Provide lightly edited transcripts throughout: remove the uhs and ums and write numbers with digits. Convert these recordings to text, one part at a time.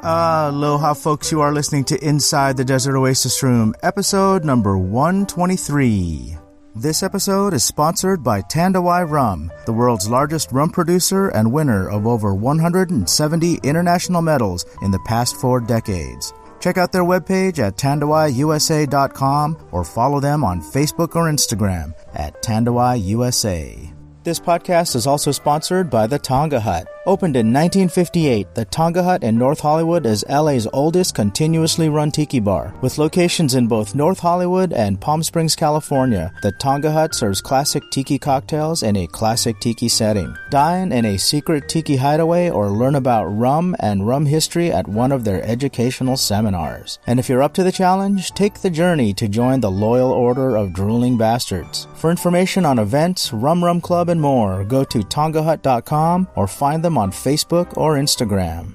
Aloha, folks. You are listening to Inside the Desert Oasis Room, episode number 123. This episode is sponsored by Tandawai Rum, the world's largest rum producer and winner of over 170 international medals in the past 4 decades. Check out their webpage at tandawaiusa.com or follow them on Facebook or Instagram at tandawaiusa. This podcast is also sponsored by the Tonga Hut. Opened in 1958, the Tonga Hut in North Hollywood is LA's oldest continuously run tiki bar. With locations in both North Hollywood and Palm Springs, California, the Tonga Hut serves classic tiki cocktails in a classic tiki setting. Dine in a secret tiki hideaway or learn about rum and rum history at one of their educational seminars. And if you're up to the challenge, take the journey to join the Loyal Order of Drooling Bastards. For information on events, Rum Club, and more, go to tongahut.com or find them on Facebook or Instagram.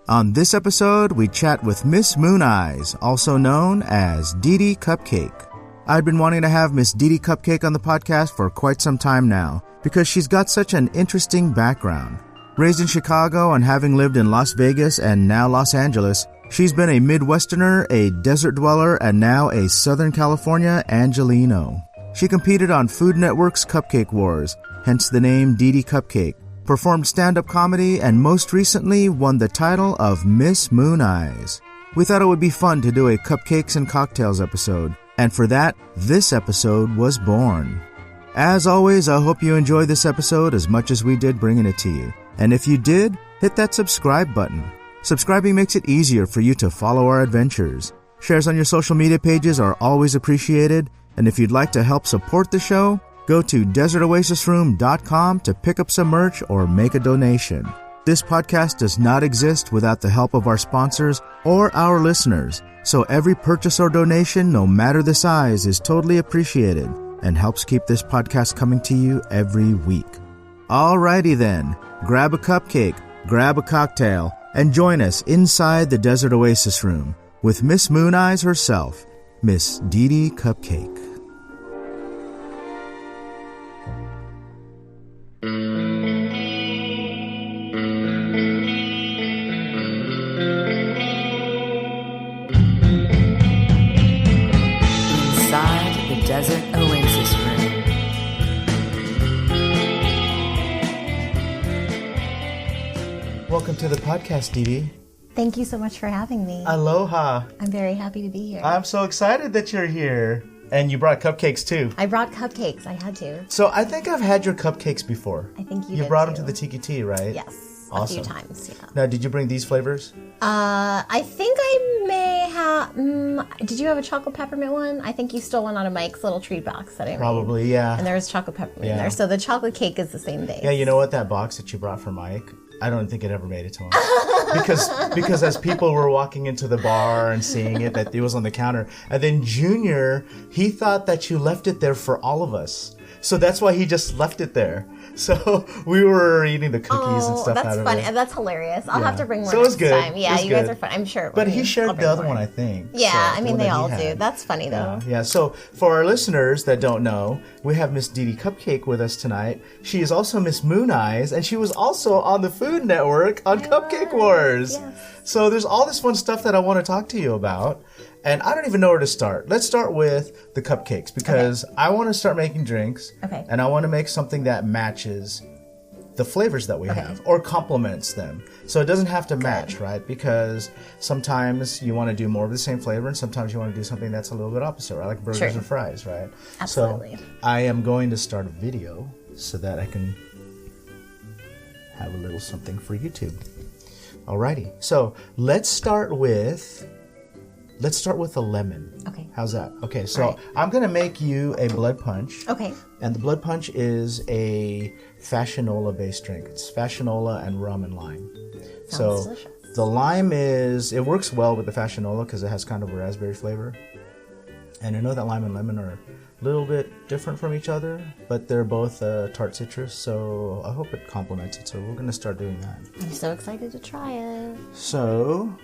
On this episode, we chat with Miss Mooneyes, also known as Deedee Cupcake. I've been wanting to have Miss Deedee Cupcake on the podcast for quite some time now because she's got such an interesting background. Raised in Chicago and having lived in Las Vegas and now Los Angeles, she's been a Midwesterner, a desert dweller, and now a Southern California Angelino. She competed on Food Network's Cupcake Wars, hence the name Deedee Cupcake, performed stand-up comedy, and most recently won the title of Miss Mooneyes. We thought it would be fun to do a Cupcakes and Cocktails episode, and for that, this episode was born. As always, I hope you enjoyed this episode as much as we did bringing it to you. And if you did, hit that subscribe button. Subscribing makes it easier for you to follow our adventures. Shares on your social media pages are always appreciated, and if you'd like to help support the show, go to desertoasisroom.com to pick up some merch or make a donation. This podcast does not exist without the help of our sponsors or our listeners, so every purchase or donation, no matter the size, is totally appreciated and helps keep this podcast coming to you every week. Alrighty then, grab a cupcake, grab a cocktail, and join us inside the Desert Oasis Room with Miss Mooneyes herself, Miss Deedee Cupcake. Inside the Desert Oasis Room. Welcome to the podcast, Deedee. Thank you so much for having me. Aloha. I'm very happy to be here. I'm so excited that you're here. And you brought cupcakes too. I brought cupcakes. I had to. So I think I've had your cupcakes before. I think you You did brought too. them to the Tiki Tea, right? Yes. Awesome. A few times, yeah. Now, did you bring these flavors? I think I may have... did you have a chocolate peppermint one? I think you stole one out of Mike's little treat box that I made. Probably, yeah. And there was chocolate peppermint in there. So the chocolate cake is the same base. Yeah, you know what? That box that you brought for Mike, I don't think it ever made it to him. because as people were walking into the bar and seeing it, that it was on the counter. And then Junior, he thought that you left it there for all of us. So that's why he just left it there. So we were eating the cookies and stuff out of funny. it. That's hilarious. I'll have to bring more So it was next good. time. It Yeah, was you guys good. are fun. I'm sure. But he shared the other one, I think. Yeah, So, I the mean, one they that he all do. had. That's funny, though. Yeah, so for our listeners that don't know, we have Miss Deedee Cupcake with us tonight. She is also Miss Mooneyes, and she was also on the Food Network on Cupcake Wars. Yes. So there's all this fun stuff that I want to talk to you about, and I don't even know where to start. Let's start with the cupcakes, because I want to start making drinks, Okay. and I want to make something that matches the flavors that we have or complements them. So it doesn't have to match, right? Because sometimes you want to do more of the same flavor and sometimes you want to do something that's a little bit opposite, right? Like burgers or fries, right? Absolutely. So I am going to start a video so that I can have a little something for YouTube. Alrighty. So let's start with a lemon. Okay. How's that? Okay, so All right. I'm going to make you a blood punch. Okay. And the blood punch is a fashionola-based drink. It's fashionola and rum and lime. Sounds delicious. The lime it works well with the fashionola because it has kind of a raspberry flavor. And I know that lime and lemon are a little bit different from each other, but they're both tart citrus, so I hope it complements it. So we're going to start doing that. I'm so excited to try it. So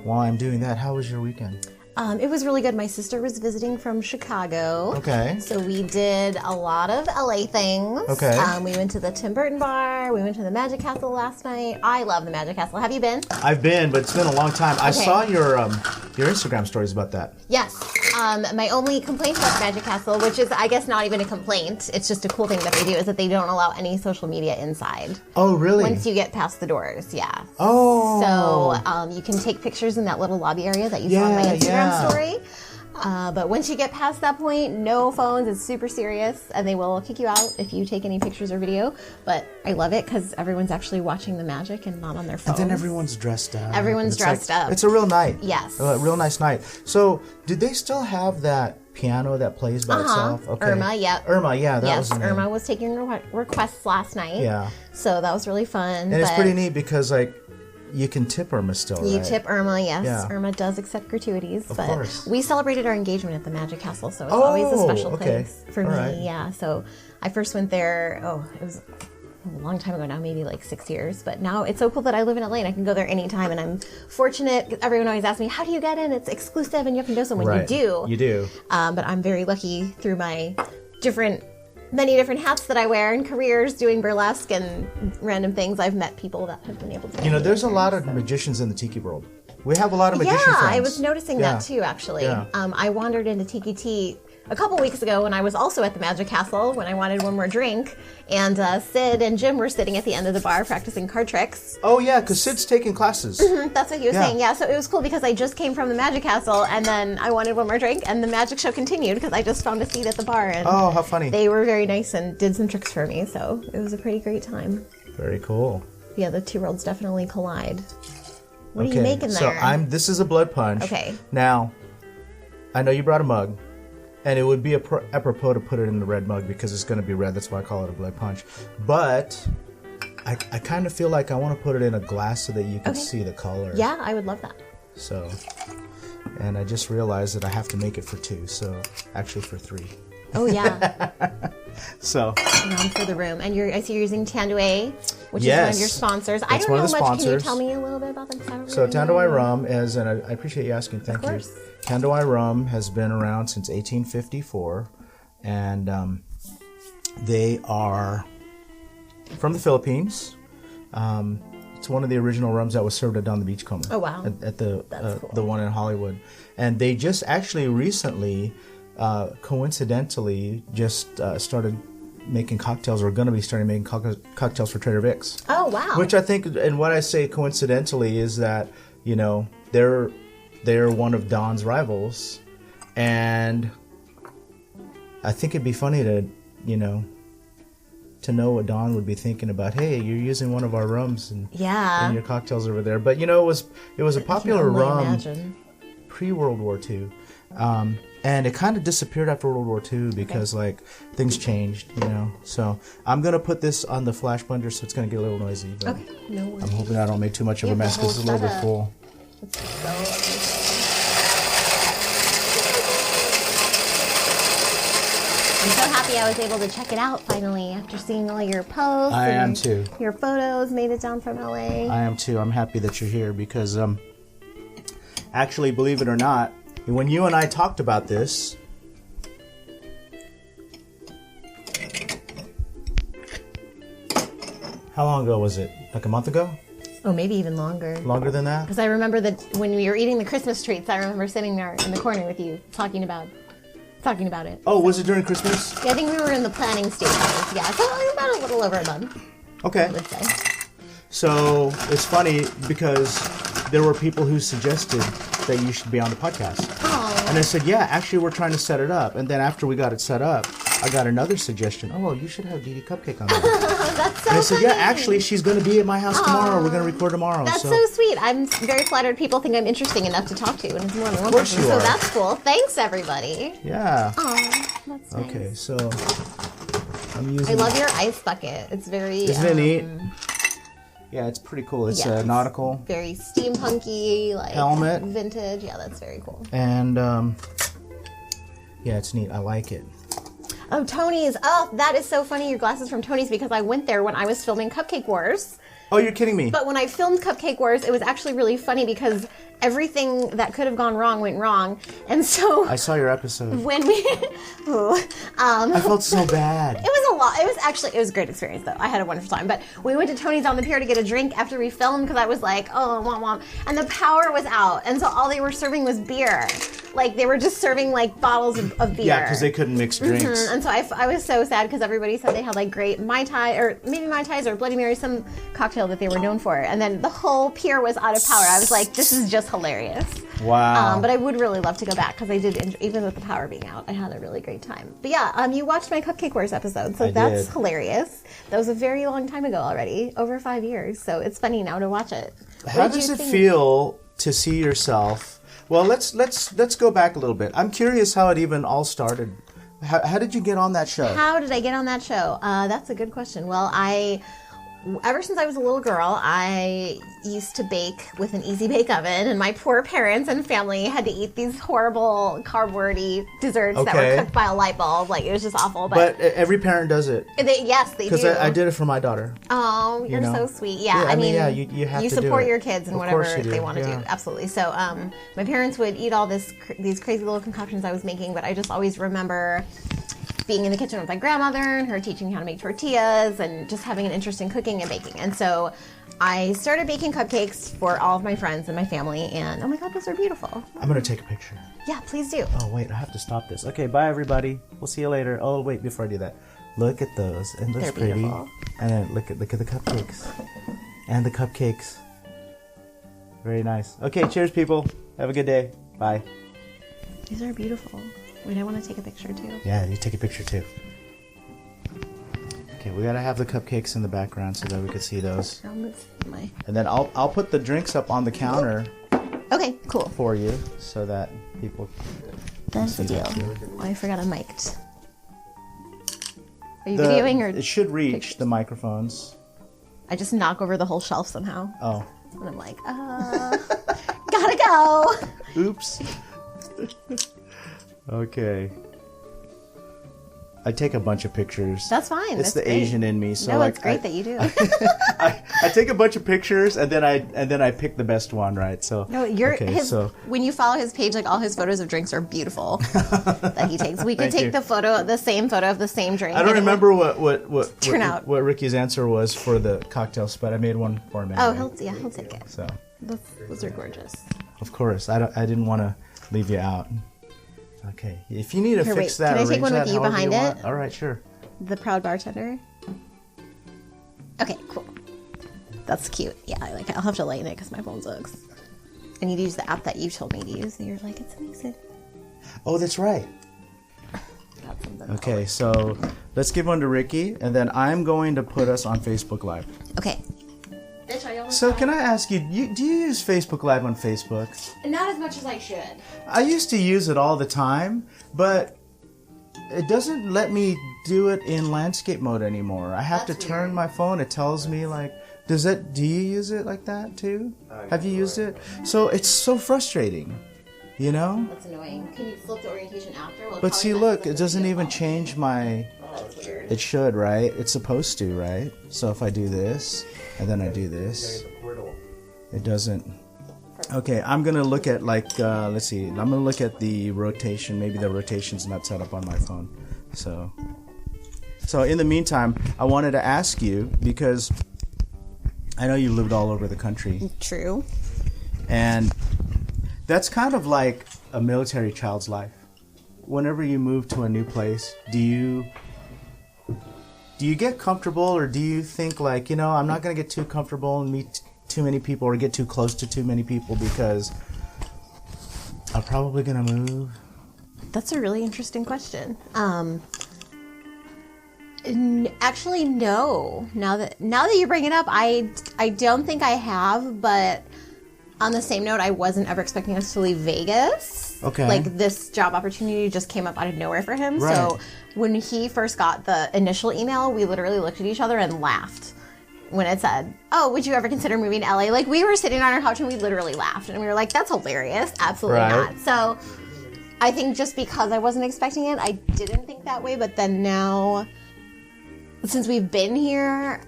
while I'm doing that, how was your weekend? It was really good. My sister was visiting from Chicago. Okay. So we did a lot of LA things. Okay. We went to the Tim Burton bar. We went to the Magic Castle last night. I love the Magic Castle. Have you been? I've been, but it's been a long time. I saw your Instagram stories about that. Yes. My only complaint about the Magic Castle, which is, I guess, not even a complaint, it's just a cool thing that they do, is that they don't allow any social media inside. Oh, really? Once you get past the doors, yeah. Oh. So you can take pictures in that little lobby area that you saw on my Instagram story. But once you get past that point, no phones. It's super serious, and they will kick you out if you take any pictures or video. But I love it because everyone's actually watching the magic and not on their phones. And then everyone's dressed up. Everyone's dressed up. It's a real night. Yes. A real nice night. So, did they still have that piano that plays by itself? Okay. Irma, yep. Irma, yeah, that was the name. Irma was taking requests last night. Yeah. So that was really fun. And it's pretty neat because, like, you can tip Irma still, right? You tip Irma, yes. Yeah. Irma does accept gratuities. Of but course. We celebrated our engagement at the Magic Castle, so it's always a special place for me. Right. Yeah, so I first went there, it was a long time ago now, maybe like 6 years. But now it's so cool that I live in LA and I can go there anytime. And I'm fortunate. Everyone always asks me, how do you get in? It's exclusive and you have to know someone. Right. You do. You do. But I'm very lucky through my many different hats that I wear and careers doing burlesque and random things. I've met people that have been able to. You know, there's a lot of magicians in the tiki world. We have a lot of magician friends. I was noticing that too, actually. Yeah. I wandered into Tiki Tea a couple weeks ago when I was also at the Magic Castle when I wanted one more drink. And Sid and Jim were sitting at the end of the bar practicing card tricks. Oh, yeah, because Sid's taking classes. That's what he was saying. Yeah, so it was cool because I just came from the Magic Castle and then I wanted one more drink and the magic show continued because I just found a seat at the bar. And oh, how funny. They were very nice and did some tricks for me. So it was a pretty great time. Very cool. Yeah, the two worlds definitely collide. What are you making there? So this is a blood punch. Okay. Now, I know you brought a mug, and it would be apropos to put it in the red mug because it's going to be red. That's why I call it a blood punch. But I kind of feel like I want to put it in a glass so that you can see the color. Yeah, I would love that. So, and I just realized that I have to make it for 2. So, actually for 3. Oh, yeah. So. Around for the room. And I see you're using Tanduay, which is one of your sponsors. That's I don't one know of the much. sponsors. Can you tell me a little bit about them? So Tanduay Rum is, and I appreciate you asking. Thank you. Tanduay Rum has been around since 1854, and they are from the Philippines. It's one of the original rums that was served at Don the Beachcomber. Oh, wow. At the cool. the one in Hollywood. And they just actually recently, coincidentally, just started making cocktails, or going to be starting making cocktails for Trader Vic's. Oh, wow. Which I think, and what I say coincidentally is that, you know, they're one of Don's rivals, and I think it'd be funny to, you know, to know what Don would be thinking about. Hey, you're using one of our rums and your cocktails over there. But you know, it was a popular rum pre-World War II, and it kind of disappeared after World War II because like things changed, you know. So I'm gonna put this on the flash blender, so it's gonna get a little noisy. But no worries. I'm hoping I don't make too much of a mess because it's a little bit full. I'm so happy I was able to check it out finally after seeing all your posts. I am too. Your photos made it down from LA. I am too. I'm happy that you're here because, actually, believe it or not, when you and I talked about this, how long ago was it? Like a month ago? Oh, maybe even longer. Longer than that? Because I remember that when we were eating the Christmas treats, I remember sitting there in the corner with you talking about it. Oh, was it during Christmas? Yeah, I think we were in the planning stages. Yeah, so about a little over a month. Okay. I would say. So it's funny because there were people who suggested that you should be on the podcast. Oh. And I said, yeah, actually we're trying to set it up. And then after we got it set up, I got another suggestion. Oh, you should have Deedee Cupcake on there. That's so And I said, funny. yeah, actually she's going to be at my house tomorrow. We're going to record tomorrow. That's so sweet. I'm very flattered people think I'm interesting enough to talk to, and it's more than one person. you So are. that's cool. Thanks, everybody. Yeah. Oh, that's nice. Okay, so I'm using... I love your ice bucket. It's very... Isn't it neat? Yeah, it's pretty cool. It's yes. nautical. Very steampunky, like Helmet. vintage. Yeah, that's very cool. And, yeah, it's neat. I like it. Oh, Tony's. Oh, that is so funny. Your glasses from Tony's, because I went there when I was filming Cupcake Wars. Oh, you're kidding me. But when I filmed Cupcake Wars, it was actually really funny because everything that could have gone wrong went wrong. And so I saw your episode. when we, I felt so bad. it was a lot. It was a great experience though. I had a wonderful time. But we went to Tony's on the Pier to get a drink after we filmed because I was like, oh, womp womp. And the power was out. And so all they were serving was beer. Like they were just serving like bottles of beer. Yeah, because they couldn't mix drinks. Mm-hmm. And so I was so sad because everybody said they had like great Mai Tai or maybe Mai Tais or Bloody Mary, some cocktail that they were known for. And then the whole pier was out of power. I was like, this is just hilarious. Wow. But I would really love to go back because I did enjoy, even with the power being out, I had a really great time. But yeah, you watched my Cupcake Wars episode, so that's hilarious. That was a very long time ago already, over 5 years. So it's funny now to watch it. How does it feel to see yourself? Well, let's go back a little bit. I'm curious how it even all started. How did you get on that show? How did I get on that show? That's a good question. Well, ever since I was a little girl, I used to bake with an easy bake oven, and my poor parents and family had to eat these horrible cardboardy desserts that were cooked by a light bulb. Like, it was just awful. But every parent does it. Yes, they do. Because I did it for my daughter. Oh, you're so sweet. Yeah, I mean, you have to support do your kids and whatever they want to do. Absolutely. So, my parents would eat all these crazy little concoctions I was making, but I just always remember being in the kitchen with my grandmother and her teaching me how to make tortillas and just having an interest in cooking and baking. And so I started baking cupcakes for all of my friends and my family, and oh my God, those are beautiful. I'm going to take a picture. Yeah, please do. Oh, wait, I have to stop this. Okay, bye, everybody. We'll see you later. Oh, wait, before I do that. Look at those. And they're pretty. Beautiful. And then look at the cupcakes. And the cupcakes. Very nice. Okay, cheers, people. Have a good day. Bye. These are beautiful. Wait, I want to take a picture, too. Yeah, you take a picture, too. Okay, we gotta have the cupcakes in the background so that we can see those. And then I'll put the drinks up on the counter. Okay, cool. For you, so that people. That's the deal. Oh, I forgot I'm mic'd. Are you videoing or? It should reach pictures? The microphones. I just knock over the whole shelf somehow. Oh. And I'm like, gotta go. Oops. Okay. I take a bunch of pictures. That's fine. It's the Asian in me. So no, like, it's great that you do. I take a bunch of pictures and then I pick the best one, right? So no, when you follow his page, like all his photos of drinks are beautiful that he takes. We could take the same photo of the same drink. I don't remember what Ricky's answer was for the cocktails, but I made one for him. Anyway. Oh, he'll take it. So those are gorgeous. Of course, I didn't want to leave you out. Okay, if you need to fix that, can I take one with you behind it? All right, sure. The proud bartender. Okay, cool. That's cute. Yeah, I like it. I'll have to lighten it because my phone sucks. I need to use the app that you told me to use, and you're like, it's amazing. Oh, that's right. Okay, so let's give one to Ricky, and then I'm going to put us on Facebook Live. Okay. So can I ask you, do you use Facebook Live on Facebook? Not as much as I should. I used to use it all the time, but it doesn't let me do it in landscape mode anymore. I have to turn my phone. It tells me like, do you use it like that too? Have you used it? So it's so frustrating, you know? That's annoying. Can you flip the orientation after? Well, but see, look, it doesn't even change my... Oh, that's weird. It should, right? It's supposed to, right? So if I do this, and then I do this, it doesn't... Okay, I'm going to look at like, let's see, I'm going to look at the rotation. Maybe the rotation's not set up on my phone. So in the meantime, I wanted to ask you, because I know you lived all over the country. True. And that's kind of like a military child's life. Whenever you move to a new place, do you get comfortable, or do you think like, I'm not going to get too comfortable and meet too many people or get too close to too many people because I'm probably going to move? That's a really interesting question. Actually, no. Now that you bring it up, I don't think I have, but on the same note, I wasn't ever expecting us to leave Vegas. Okay. Like, this job opportunity just came up out of nowhere for him. Right. So when he first got the initial email, we literally looked at each other and laughed when it said, "Oh, would you ever consider moving to LA?" Like, we were sitting on our couch and we literally laughed. And we were like, that's hilarious. Absolutely not. So I think just because I wasn't expecting it, I didn't think that way. But then now, since we've been here,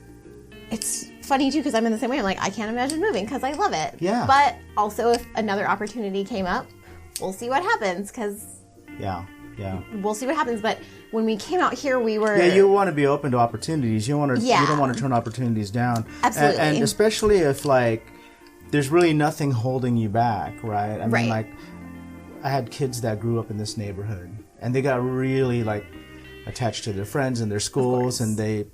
it's funny too because I'm in the same way. I'm like, I can't imagine moving because I love it. Yeah. But also, if another opportunity came up, we'll see what happens because we'll see what happens. But when we came out here, we were you want to be open to opportunities. You don't want to turn opportunities down. Absolutely, and especially if like there's really nothing holding you back, right? I mean, like I had kids that grew up in this neighborhood, and they got really like attached to their friends and their schools, and they,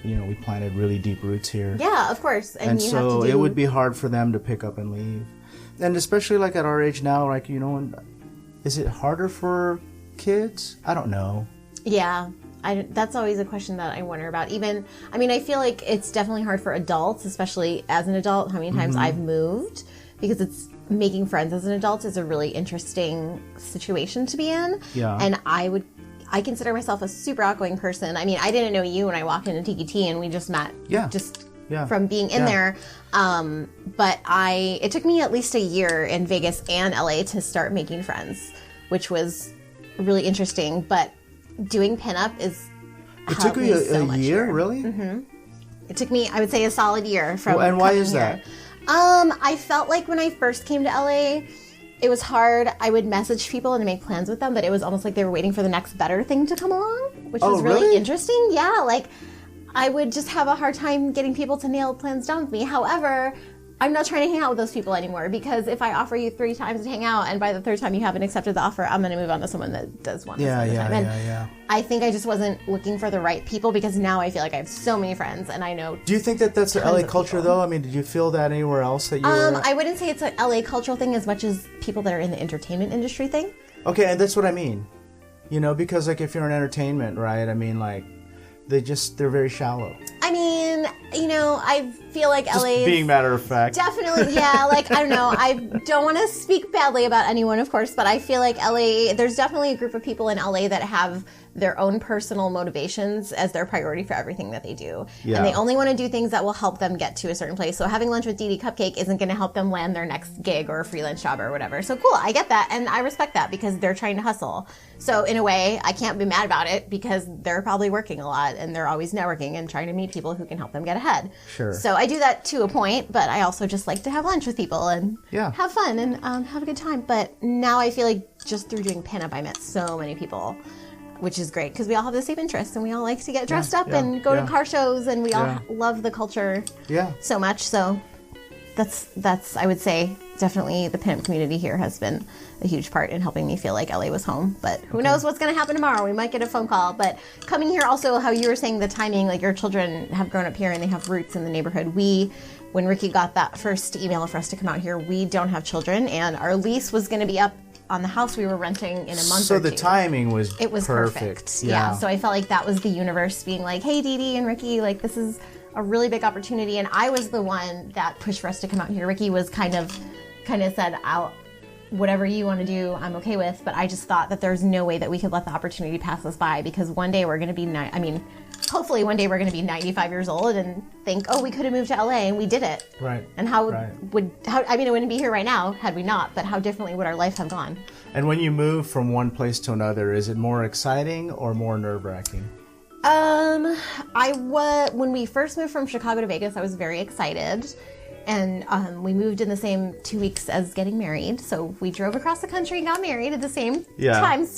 we planted really deep roots here. Yeah, of course. And so it would be hard for them to pick up and leave. And especially like at our age now, like, is it harder for kids? I don't know. Yeah. That's always a question that I wonder about. I feel like it's definitely hard for adults, especially as an adult, how many times I've moved, because making friends as an adult is a really interesting situation to be in. Yeah. And I consider myself a super outgoing person. I didn't know you when I walked into Tiki T, and we just met from being in there. But it took me at least a year in Vegas and LA to start making friends, which was really interesting. But doing pinup it took you a year, really? Mm-hmm. It took me, I would say, a solid year from and why is that? I felt like when I first came to LA, it was hard. I would message people and make plans with them, but it was almost like they were waiting for the next better thing to come along, which was really interesting. Yeah, like I would just have a hard time getting people to nail plans down with me. However, I'm not trying to hang out with those people anymore, because if I offer you 3 times to hang out and by the 3rd time you haven't accepted the offer, I'm going to move on to someone that does want to spend the time. And I think I just wasn't looking for the right people, because now I feel like I have so many friends and I know. Do you think that that's the LA culture though? Did you feel that anywhere else that you were? I wouldn't say it's an LA cultural thing as much as people that are in the entertainment industry thing. Okay, and that's what I mean. Because like if you're in entertainment, right? Like they're very shallow. I feel like LA is being matter of fact. Definitely, yeah. Like, I don't know. I don't want to speak badly about anyone, of course, but I feel like LA, there's definitely a group of people in LA that have their own personal motivations as their priority for everything that they do. Yeah. And they only want to do things that will help them get to a certain place. So having lunch with Deedee Cupcake isn't going to help them land their next gig or a freelance job or whatever. So cool, I get that. And I respect that, because they're trying to hustle. So in a way, I can't be mad about it, because they're probably working a lot and they're always networking and trying to meet people who can help them get ahead. Sure. So I do that to a point, but I also just like to have lunch with people and have fun and have a good time. But now I feel like just through doing pinup, I met so many people, which is great, because we all have the same interests and we all like to get dressed up and go to car shows, and we all love the culture so much. So that's I would say definitely the pinup community here has been a huge part in helping me feel like LA was home. But who knows what's going to happen tomorrow? We might get a phone call. But coming here, also how you were saying the timing, like your children have grown up here and they have roots in the neighborhood. When Ricky got that first email for us to come out here, we don't have children, and our lease was going to be up on the house we were renting in a month or two. So the timing was perfect. Yeah. So I felt like that was the universe being like, hey, Deedee and Ricky, like this is a really big opportunity. And I was the one that pushed for us to come out here. Ricky was kind of said, whatever you want to do, I'm okay with. But I just thought that there's no way that we could let the opportunity pass us by, because one day we're going to be, hopefully one day we're going to be 95 years old and think, oh, we could have moved to LA and we did it. Right. And it wouldn't be here right now had we not, but how differently would our life have gone? And when you move from one place to another, is it more exciting or more nerve-wracking? When we first moved from Chicago to Vegas, I was very excited. And we moved in the same 2 weeks as getting married. So we drove across the country and got married at the same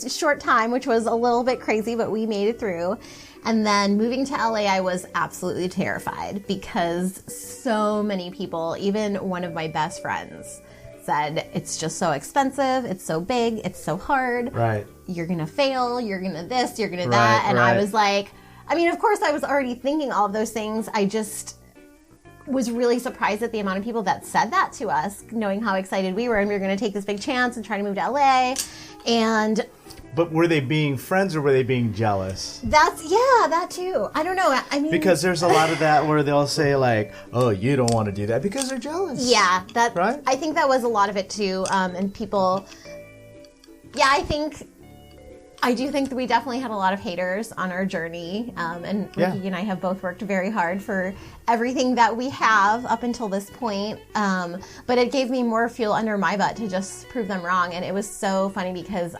short time, which was a little bit crazy, but we made it through. And then moving to LA, I was absolutely terrified, because so many people, even one of my best friends, said it's just so expensive, it's so big, it's so hard. Right. You're going to fail, you're going to this, you're going to that. And I was like, of course I was already thinking all of those things. I just was really surprised at the amount of people that said that to us, knowing how excited we were and we were going to take this big chance and try to move to LA. But were they being friends or were they being jealous? That too. I don't know. Because there's a lot of that where they'll say like, oh, you don't want to do that, because they're jealous. Yeah, right? I think that was a lot of it too. And people, I think I do think that we definitely had a lot of haters on our journey, and Ricky and I have both worked very hard for everything that we have up until this point, but it gave me more fuel under my butt to just prove them wrong, and it was so funny because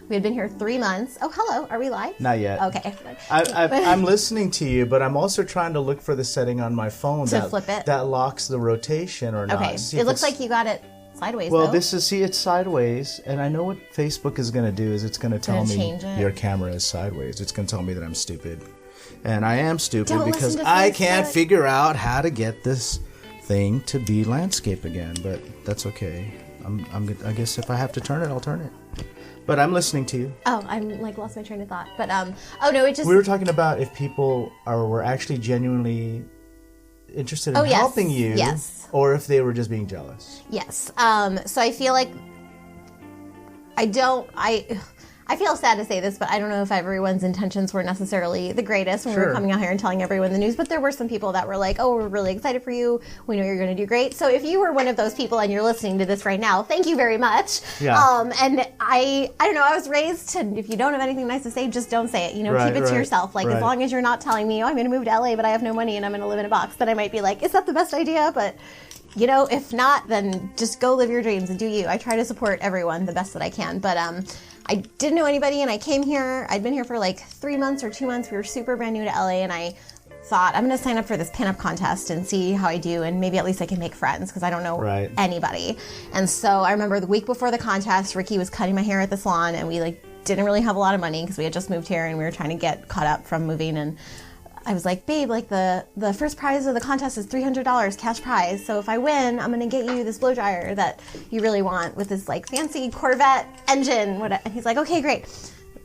we had been here 3 months. Oh, hello, are we live? Not yet. Okay. I'm listening to you, but I'm also trying to look for the setting on my phone to flip it. That locks the rotation or not. Okay, it looks like you got it sideways, well, though. it's sideways, and I know what Facebook is going to do is it's going to tell me your camera is sideways. It's going to tell me that I'm stupid. And I am stupid because I can't figure out how to get this thing to be landscape again, but that's okay. I guess if I have to turn it, I'll turn it. But I'm listening to you. Oh, I'm lost my train of thought. But we were talking about if people were actually genuinely interested in helping you, yes, or if they were just being jealous. Yes. So I feel like I feel sad to say this, but I don't know if everyone's intentions were necessarily the greatest when we were coming out here and telling everyone the news, but there were some people that were like, oh, we're really excited for you. We know you're going to do great. So if you were one of those people and you're listening to this right now, thank you very much. Yeah. And I don't know, I was raised to, if you don't have anything nice to say, just don't say it. Keep it to yourself. As long as you're not telling me, oh, I'm going to move to LA, but I have no money and I'm going to live in a box, then I might be like, is that the best idea? But if not, then just go live your dreams and do you. I try to support everyone the best that I can. But I didn't know anybody, and I came here. I'd been here for 3 months or 2 months. We were super brand new to LA, and I thought, I'm going to sign up for this pinup contest and see how I do, and maybe at least I can make friends, because I don't know anybody. And so I remember the week before the contest, Ricky was cutting my hair at the salon, and we didn't really have a lot of money because we had just moved here, and we were trying to get caught up from moving, and I was like, babe, the first prize of the contest is $300 cash prize. So if I win, I'm going to get you this blow dryer that you really want with this fancy Corvette engine. And he's like, okay, great.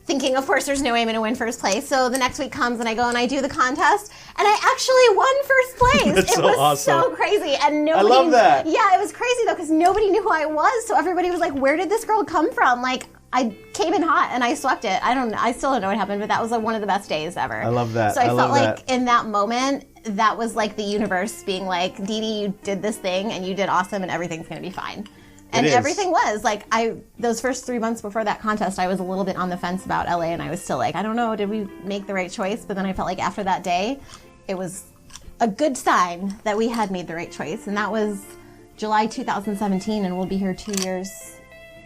Thinking, of course, there's no way I'm going to win first place. So the next week comes and I go and I do the contest, and I actually won first place. It was so crazy. And nobody, I love that. Yeah, it was crazy though, because nobody knew who I was. So everybody was like, where did this girl come from? I came in hot and I swept it. I still don't know what happened, but that was one of the best days ever. I love that. So I felt like in that moment, that was the universe being like, Deedee, you did this thing and you did awesome and everything's going to be fine. And everything was. Those first 3 months before that contest, I was a little bit on the fence about LA, and I was still I don't know, did we make the right choice? But then I felt like after that day, it was a good sign that we had made the right choice. And that was July 2017, and we'll be here 2 years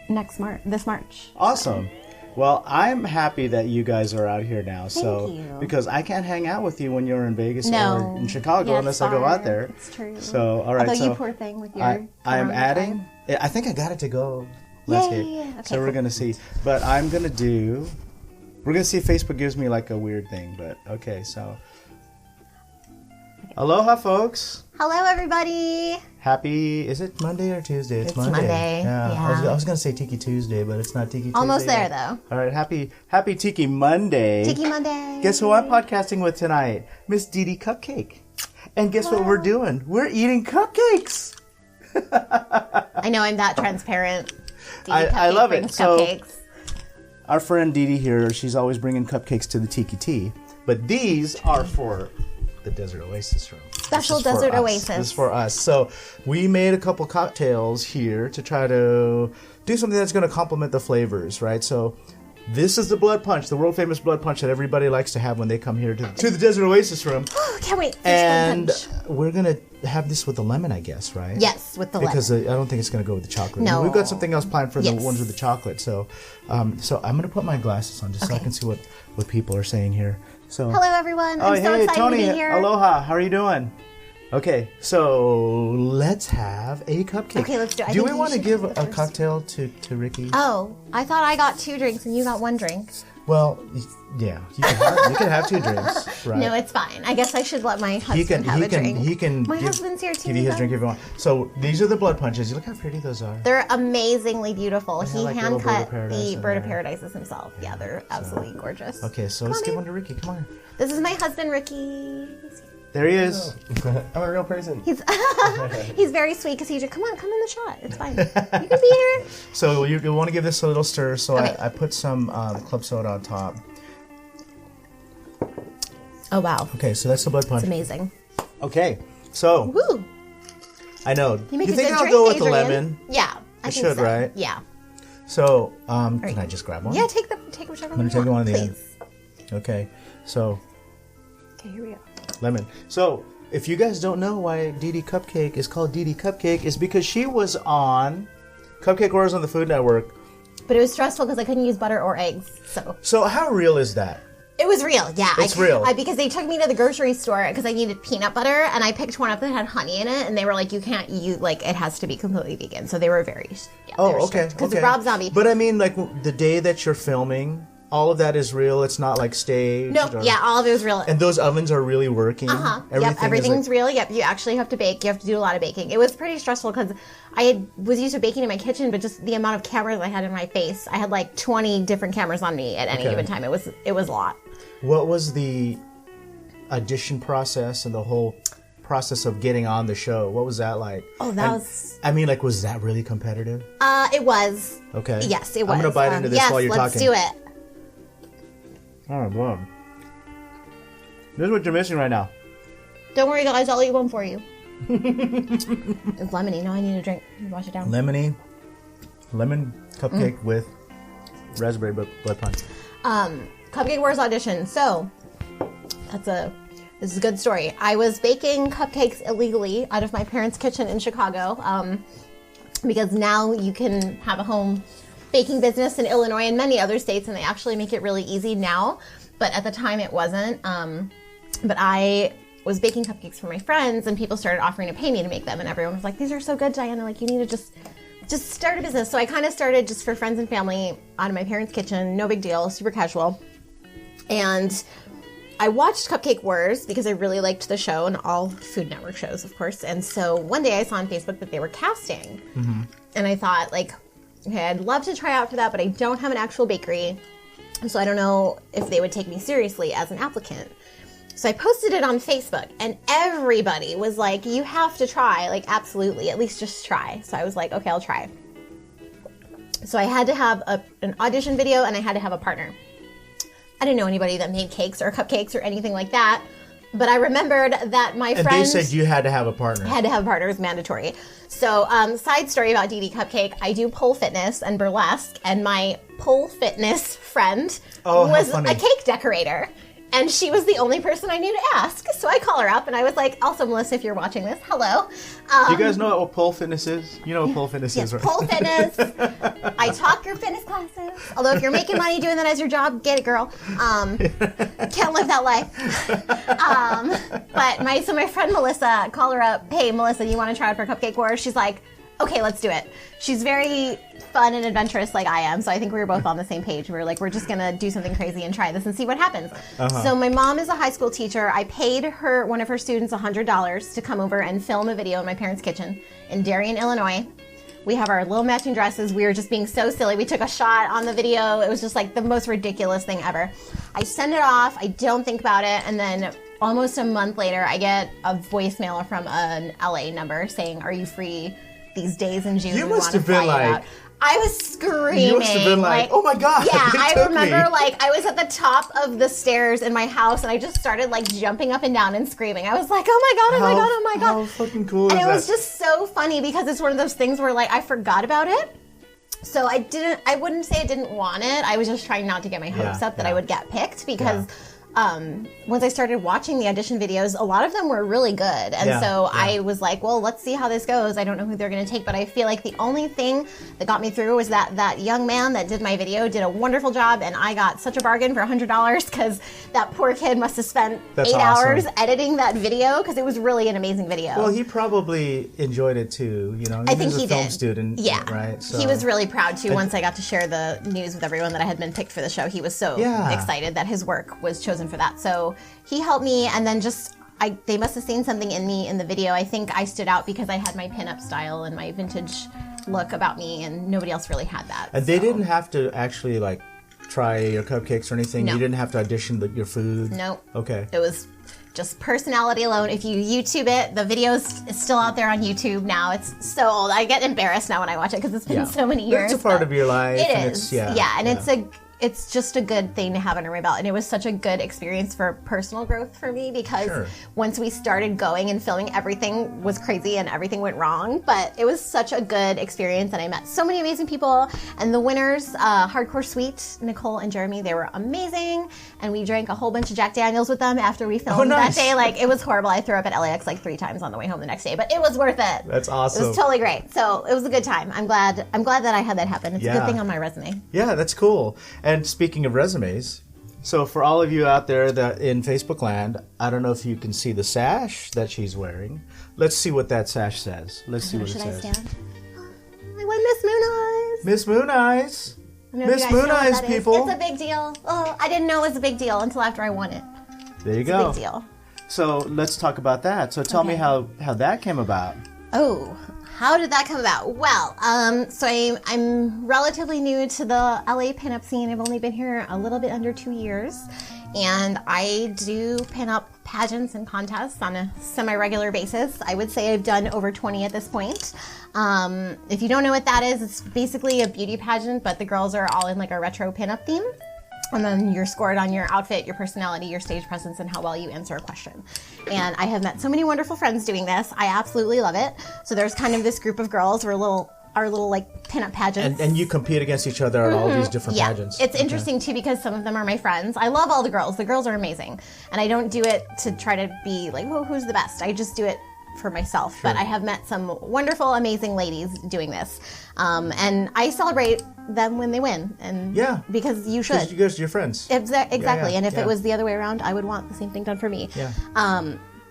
this March. Awesome. Well, I'm happy that you guys are out here now. Thank you. Because I can't hang out with you when you're in Vegas or in Chicago unless I go out there. It's true. So, all right. Although you poor thing with your I'm adding. I think I got it to go. Landscape. Yeah. Okay, so we're going to see. But we're going to see if Facebook gives me a weird thing. But okay, so. Aloha, folks. Hello, everybody. Happy, is it Monday or Tuesday? It's Monday. Yeah. I was going to say Tiki Tuesday, but it's not Tiki Tuesday. Almost there, though. All right, happy Tiki Monday. Tiki Monday. Guess who I'm podcasting with tonight? Miss Deedee Cupcake. And guess what we're doing? We're eating cupcakes. I know, I'm that transparent. I love it. Cupcakes. So, our friend Deedee here, she's always bringing cupcakes to the Tiki Tea. But these are for the Desert Oasis room. Special Desert Oasis. This is for us. So we made a couple cocktails here to try to do something that's going to complement the flavors, right? So this is the blood punch, the world famous blood punch that everybody likes to have when they come here to the Desert Oasis room. Can't wait. And we're going to have this with the lemon, I guess, right? Yes, with the lemon. Because I don't think it's going to go with the chocolate. No. We've got something else planned for the ones with the chocolate. So I'm going to put my glasses on just so I can see what people are saying here. So, hello, everyone. I'm so excited Tony, to be here. Aloha. How are you doing? Okay, so let's have a cupcake. Okay, let's do it. Do we want to give a cocktail to Ricky? Oh, I thought I got 2 drinks and you got 1 drink. Well, yeah, you can have 2 drinks, right? No, it's fine. I guess I should let my husband have a drink. My husband's here too. Give you his drink if you want. So these are the blood punches. Look how pretty those are. They're amazingly beautiful. He hand cut the Bird of Paradises himself. Yeah, they're absolutely gorgeous. Okay, so let's give one to Ricky. Come on. This is my husband, Ricky. There he is. I'm a real person. He's very sweet because he just, come in the shot. It's fine. You can be here. So you want to give this a little stir. So okay. I put some club soda on top. Oh, wow. Okay, so that's the blood punch. It's amazing. Okay, so. Woo. I know. You think I'll go with the lemon? Yeah. I should, so. right? Yeah. So, can I just grab one? Yeah, take whichever one. I'm gonna take one of the please. end. Okay. So. Okay, here we go. Lemon. So, if you guys don't know why Deedee Cupcake is called Deedee Cupcake, is because she was on Cupcake Wars on the Food Network. But it was stressful because I couldn't use butter or eggs. So how real is that? It was real, yeah. It's real. Because they took me to the grocery store because I needed peanut butter, and I picked one up that had honey in it, and they were like, you can't use, like, it has to be completely vegan. So they were very, okay. Because Rob Zombie. But I mean, like, the day that you're filming, all of that is real. It's not, like, staged. No, all of it was real. And those ovens are really working. Everything's real. Yep, you actually have to bake. You have to do a lot of baking. It was pretty stressful because I was used to baking in my kitchen, but just the amount of cameras I had in my face, I had like 20 different cameras on me at any given time. It was a lot. What was the audition process and the whole process of getting on the show? What was that like? Oh, was that really competitive? It was. Okay. Yes, it was. I'm gonna bite into this while you're talking. Yes, let's do it. Oh, boy. This is what you're missing right now. Don't worry, guys. I'll eat one for you. It's lemony. Now I need a drink. Wash it down. Lemon cupcake with raspberry blood punch. Cupcake Wars audition. So, this is a good story. I was baking cupcakes illegally out of my parents' kitchen in Chicago because now you can have a home baking business in Illinois and many other states, and they actually make it really easy now. But at the time, it wasn't. But I was baking cupcakes for my friends, and people started offering to pay me to make them, and everyone was like, "These are so good, Diana! Like, you need to just start a business." So I kind of started just for friends and family out of my parents' kitchen. No big deal, super casual. And I watched Cupcake Wars because I really liked the show and all Food Network shows, of course. And so one day I saw on Facebook that they were casting, and I thought, like, okay, I'd love to try out for that, but I don't have an actual bakery, so I don't know if they would take me seriously as an applicant. So I posted it on Facebook, and everybody was like, you have to try, like, absolutely, at least just try. So I was like, okay, I'll try. So I had to have an audition video, and I had to have a partner. I didn't know anybody that made cakes or cupcakes or anything like that, but I remembered that my friend... And they said you had to have a partner. I had to have a partner. It was mandatory. So, side story about Deedee Cupcake, I do pole fitness and burlesque, and my pole fitness friend was a cake decorator. And she was the only person I knew to ask. So I call her up, and I was like, also, Melissa, if you're watching this, hello. Do you guys know what pole fitness is? You know what pole fitness is, right? Pole fitness. I taught your fitness classes. Although if you're making money doing that as your job, get it, girl. Can't live that life. But my friend Melissa, call her up. Hey, Melissa, you want to try out for Cupcake Wars? She's like, okay, let's do it. She's very fun and adventurous like I am, so I think we were both on the same page. We were like, we're just going to do something crazy and try this and see what happens. So my mom is a high school teacher. I paid one of her students $100 to come over and film a video in my parents' kitchen in Darien, Illinois. We have our little matching dresses. We were just being so silly. We took a shot on the video. It was just like the most ridiculous thing ever. I send it off. I don't think about it. And then almost a month later, I get a voicemail from an LA number saying, are you free these days in June? You must have been like... I was screaming. You must have been like, oh my God. Yeah, I remember like I was at the top of the stairs in my house, and I just started like jumping up and down and screaming. I was like, oh my God, oh my God, oh my God. How fucking cool is that? And it was just so funny because it's one of those things where like I forgot about it. So I wouldn't say I didn't want it. I was just trying not to get my hopes up that I would get picked because once I started watching the audition videos, a lot of them were really good. And I was like, well, let's see how this goes. I don't know who they're going to take, but I feel like the only thing that got me through was that young man that did my video did a wonderful job, and I got such a bargain for $100 because that poor kid must have spent 8 hours editing that video because it was really an amazing video. Well, he probably enjoyed it too, you know. I think he did. Film student, right? So. He was really proud too. Once I got to share the news with everyone that I had been picked for the show, he was so excited that his work was chosen for that. So he helped me, and then they must have seen something in me in the video. I think I stood out because I had my pinup style and my vintage look about me, and nobody else really had that. And they didn't have to actually like try your cupcakes or anything? No. You didn't have to audition your food? No. Okay. It was just personality alone. If you YouTube it, the video's still out there on YouTube now. It's so old. I get embarrassed now when I watch it because it's been so many years. It's a part of your life. It is. And it's just a good thing to have under my belt. And it was such a good experience for personal growth for me because once we started going and filming, everything was crazy and everything went wrong. But it was such a good experience and I met so many amazing people. And the winners, Hardcore Sweet, Nicole and Jeremy, they were amazing. And we drank a whole bunch of Jack Daniels with them after we filmed that day. Like, it was horrible. I threw up at LAX like 3 times on the way home the next day, but it was worth it. That's awesome. It was totally great. So it was a good time. I'm glad that I had that happen. It's a good thing on my resume. Yeah, that's cool. And speaking of resumes, so for all of you out there that in Facebook land, I don't know if you can see the sash that she's wearing. Let's see what that sash says. Let's see what it says. Should I stand? I won Miss Mooneyes. Miss Mooneyes. Miss Mooneyes, people. It's a big deal. Oh, I didn't know it was a big deal until after I won it. There you go. It's a big deal. So let's talk about that. So tell me how that came about. Oh, how did that come about? Well, so I'm relatively new to the LA pinup scene. I've only been here a little bit under 2 years, and I do pinup pageants and contests on a semi-regular basis. I would say I've done over 20 at this point. If you don't know what that is, it's basically a beauty pageant, but the girls are all in like a retro pinup theme. And then you're scored on your outfit, your personality, your stage presence, and how well you answer a question. And I have met so many wonderful friends doing this. I absolutely love it. So there's kind of this group of girls. We're our little like pinup pageants. And you compete against each other at all these different pageants. It's interesting too because some of them are my friends. I love all the girls. The girls are amazing. And I don't do it to try to be like, oh, who's the best? I just do it for myself. Sure. But I have met some wonderful, amazing ladies doing this. And I celebrate them when they win. And because you should. Because you're friends. Exactly. And if it was the other way around, I would want the same thing done for me. Yeah.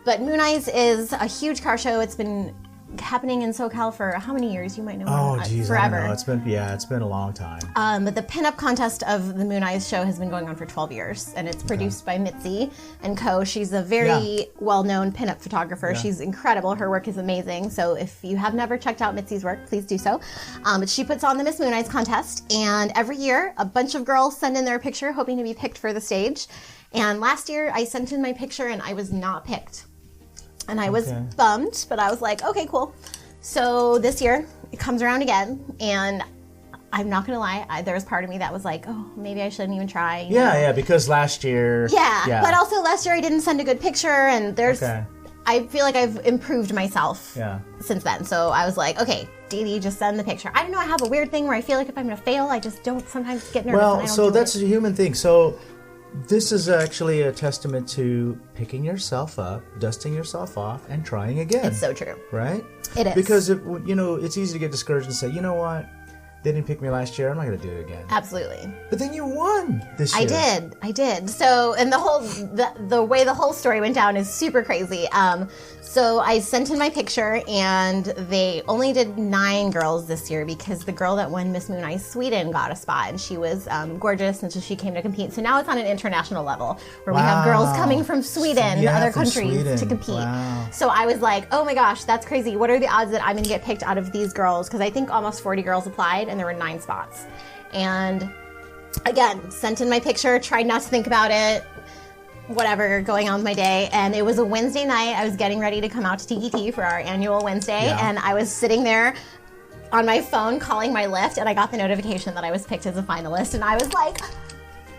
But Mooneyes is a huge car show. It's been happening in SoCal for how many years? You might know. Oh, geez, forever. I don't know. It's been a long time. But the pinup contest of the Mooneyes show has been going on for 12 years, and it's produced by Mitzi and Co. She's a very well-known pinup photographer. Yeah. She's incredible. Her work is amazing. So if you have never checked out Mitzi's work, please do so. But she puts on the Miss Mooneyes contest, and every year a bunch of girls send in their picture hoping to be picked for the stage. And last year I sent in my picture and I was not picked. And I was bummed, but I was like, okay, cool. So this year, it comes around again, and I'm not going to lie, there was part of me that was like, oh, maybe I shouldn't even try. You know? Because last year... Yeah, but also last year I didn't send a good picture, and I feel like I've improved myself since then. So I was like, okay, Deedee, just send the picture. I don't know, I have a weird thing where I feel like if I'm going to fail, I just don't sometimes get nervous. Well, so that's a human thing. So... This is actually a testament to picking yourself up, dusting yourself off, and trying again. It's so true. Right? It is. Because, it's easy to get discouraged and say, you know what? They didn't pick me last year. I'm not going to do it again. Absolutely. But then you won this year. I did. So, and the way the whole story went down is super crazy. So I sent in my picture, and they only did 9 girls this year because the girl that won Miss Mooneyes Sweden got a spot, and she was gorgeous, and so she came to compete. So now it's on an international level where we have girls coming from Sweden and other countries to compete. Wow. So I was like, oh my gosh, that's crazy. What are the odds that I'm going to get picked out of these girls? Because I think almost 40 girls applied, and there were 9 spots. And again, sent in my picture, tried not to think about it. Whatever, going on with my day. And it was a Wednesday night. I was getting ready to come out to TGT for our annual Wednesday. And I was sitting there on my phone calling my Lyft, and I got the notification that I was picked as a finalist. And I was like,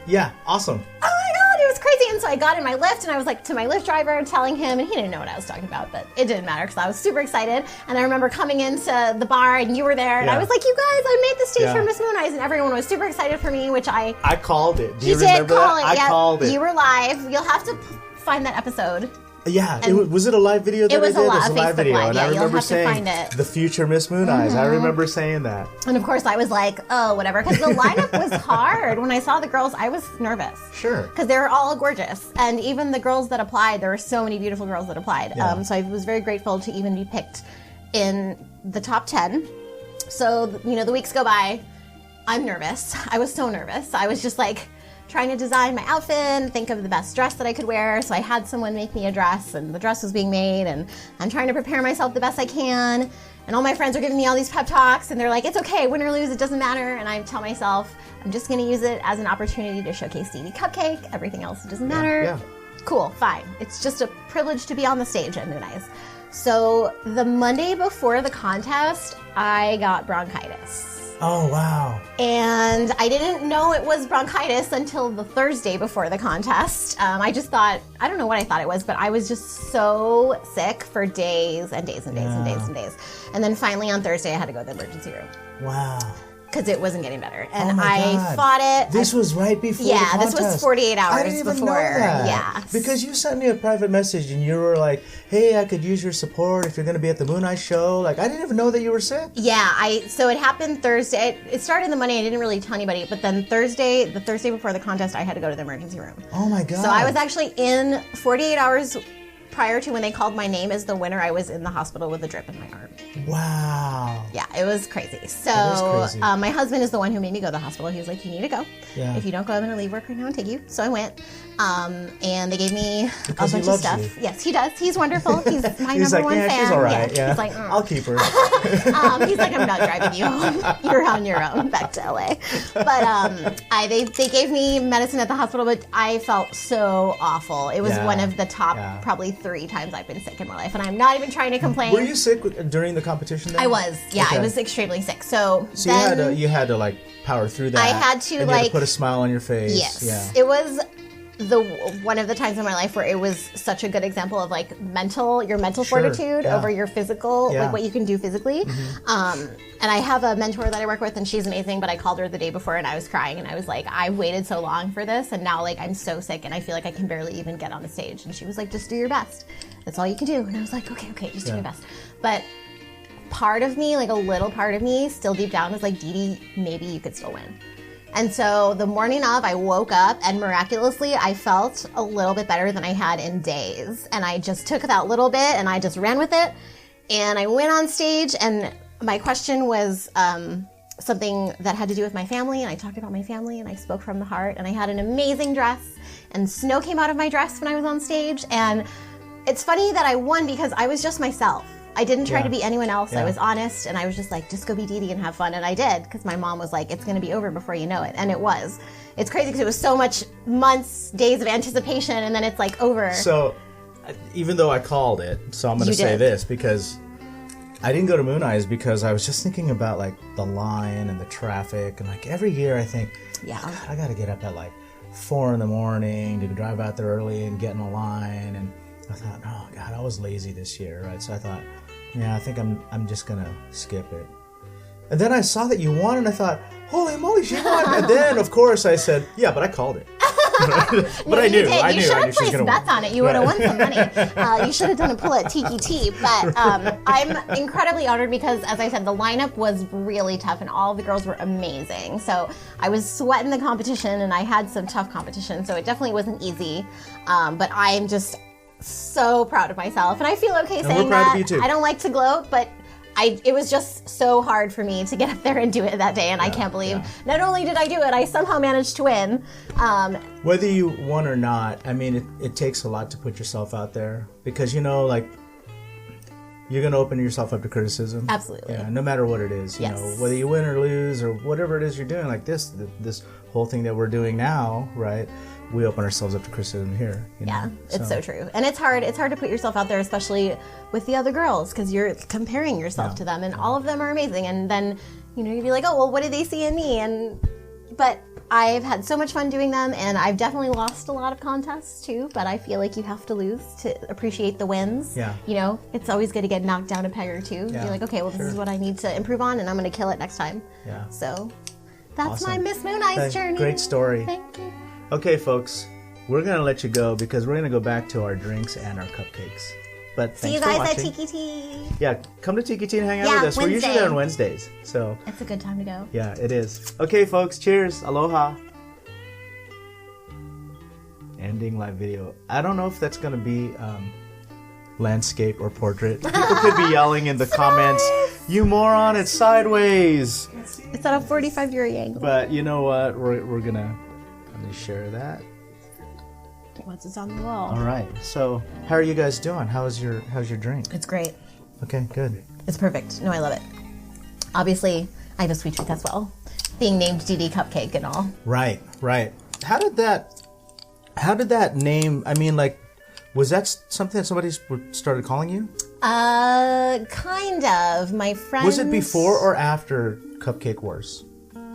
yeah, awesome. Oh my God, it was crazy. And so I got in my Lyft, and I was like to my Lyft driver telling him, and he didn't know what I was talking about, but it didn't matter because I was super excited. And I remember coming into the bar, and you were there, and I was like, you guys, I made the stage for Miss Mooneyes, and everyone was super excited for me, which I called it. Do you remember that? I called it. You were live. You'll have to find that episode. Yeah, was it a live video that I did? It was a live video. Live. And I remember saying, the future Miss Mooneyes. I remember saying that. And of course I was like, oh, whatever. Because the lineup was hard. When I saw the girls, I was nervous. Sure. Because they were all gorgeous. And even the girls that applied, there were so many beautiful girls that applied. Yeah. So I was very grateful to even be picked in the top 10. So, the weeks go by. I'm nervous. I was so nervous. I was just like... trying to design my outfit and think of the best dress that I could wear. So I had someone make me a dress, and the dress was being made, and I'm trying to prepare myself the best I can. And all my friends are giving me all these pep talks, and they're like, it's okay, win or lose, it doesn't matter. And I tell myself, I'm just going to use it as an opportunity to showcase Deedee Cupcake. Everything else doesn't matter. Yeah. Cool, fine. It's just a privilege to be on the stage at Mooneyes. So the Monday before the contest, I got bronchitis. Oh, wow. And I didn't know it was bronchitis until the Thursday before the contest. I just thought, I don't know what I thought it was, but I was just so sick for days and days and days and days and days. And then finally on Thursday, I had to go to the emergency room. Wow. Because it wasn't getting better. And oh my I God. fought it. This was right before the contest. This was 48 hours I didn't even before. know that. Yeah. Because you sent me a private message and you were like, hey, I could use your support if you're going to be at the Mooneyes show. Like, I didn't even know that you were sick. Yeah, so it happened Thursday. It started the Monday. I didn't really tell anybody. But then the Thursday before the contest, I had to go to the emergency room. Oh, my God. So I was actually in 48 hours prior to when they called my name as the winner. I was in the hospital with a drip in my arm. Wow. Yeah, it was crazy. So crazy. My husband is the one who made me go to the hospital. He was like, you need to go. Yeah. If you don't go, I'm going to leave work right now and take you. So I went. And they gave me because a bunch of stuff. You. Yes, he does. He's wonderful. He's my he's number like, one fan. She's all right. Yeah. He's like, I'll keep her. He's like, I'm not driving you home. You're on your own back to LA. But they gave me medicine at the hospital, but I felt so awful. It was one of the top probably 3 times I've been sick in my life, and I'm not even trying to complain. Were you sick during the competition then? I was. Yeah, okay. I was extremely sick. So then, you had to like power through that. I had to and you had to put a smile on your face. Yes. Yeah. It was one of the times in my life where it was such a good example of like your mental fortitude over your physical, like what you can do physically. Mm-hmm. And I have a mentor that I work with, and she's amazing, but I called her the day before and I was crying and I was like, I waited so long for this, and now like I'm so sick and I feel like I can barely even get on the stage. And she was like, just do your best. That's all you can do. And I was like, okay, just do my best. But part of me, like a little part of me, still deep down was like, Deedee, maybe you could still win. And so the morning of, I woke up and miraculously I felt a little bit better than I had in days. And I just took that little bit and I just ran with it. And I went on stage, and my question was something that had to do with my family. And I talked about my family and I spoke from the heart. And I had an amazing dress, and snow came out of my dress when I was on stage. And it's funny that I won because I was just myself. I didn't try to be anyone else. I was honest, and I was just like, just go be Deedee and have fun. And I did, because my mom was like, it's going to be over before you know it. And it was. It's crazy because it was so much months, days of anticipation, and then it's like over. So, even though I called it, so I'm going to say this, because I didn't go to Mooneyes because I was just thinking about like the line and the traffic. And like every year I think, God, I got to get up at like 4 a.m. to drive out there early and get in a line. And I thought, oh God, I was lazy this year, right? So I thought, yeah, I think I'm just gonna skip it. And then I saw that you won, and I thought, holy moly, she won! And then, of course, I said, yeah, but I called it. But I knew. You should have placed bets on it. You would have won some money. You should have done a pull at Tiki T. But I'm incredibly honored because, as I said, the lineup was really tough, and all of the girls were amazing. So I was sweating the competition, and I had some tough competition. So it definitely wasn't easy. But I'm just so proud of myself, and I feel okay saying that. Of you too. I don't like to gloat, but it was just so hard for me to get up there and do it that day, and I can't believe not only did I do it, I somehow managed to win. Whether you won or not, I mean, it takes a lot to put yourself out there, because like you're going to open yourself up to criticism. Absolutely. Yeah, no matter what it is. You know, whether you win or lose or whatever it is you're doing, like this whole thing that we're doing now, right? We open ourselves up to criticism here. It's so true. And it's hard to put yourself out there, especially with the other girls, because you're comparing yourself to them, and all of them are amazing. And then, you'd be like, oh, well, what did they see in me? But I've had so much fun doing them, and I've definitely lost a lot of contests too, but I feel like you have to lose to appreciate the wins. Yeah. It's always good to get knocked down a peg or two. Yeah. You're like, okay, well, this is what I need to improve on, and I'm going to kill it next time. Yeah. So that's my Miss Mooneyes journey. Great story. Thank you. Okay, folks, we're going to let you go because we're going to go back to our drinks and our cupcakes. But see you guys at Tiki T. Yeah, come to Tiki T and hang out with us. Wednesday. We're usually there on Wednesdays. So it's a good time to go. Yeah, it is. Okay, folks, cheers. Aloha. Ending live video. I don't know if that's going to be landscape or portrait. People could be yelling in the comments, you moron, it's sideways. It's at a 45-degree angle. But you know what? We're going to share that. Once it's on the wall. All right. So, how are you guys doing? How's your drink? It's great. Okay, good. It's perfect. No, I love it. Obviously, I have a sweet tooth as well. Being named Deedee Cupcake and all. Right. How did that name, I mean, like, was that something that somebody started calling you? Kind of. My friend... Was it before or after Cupcake Wars?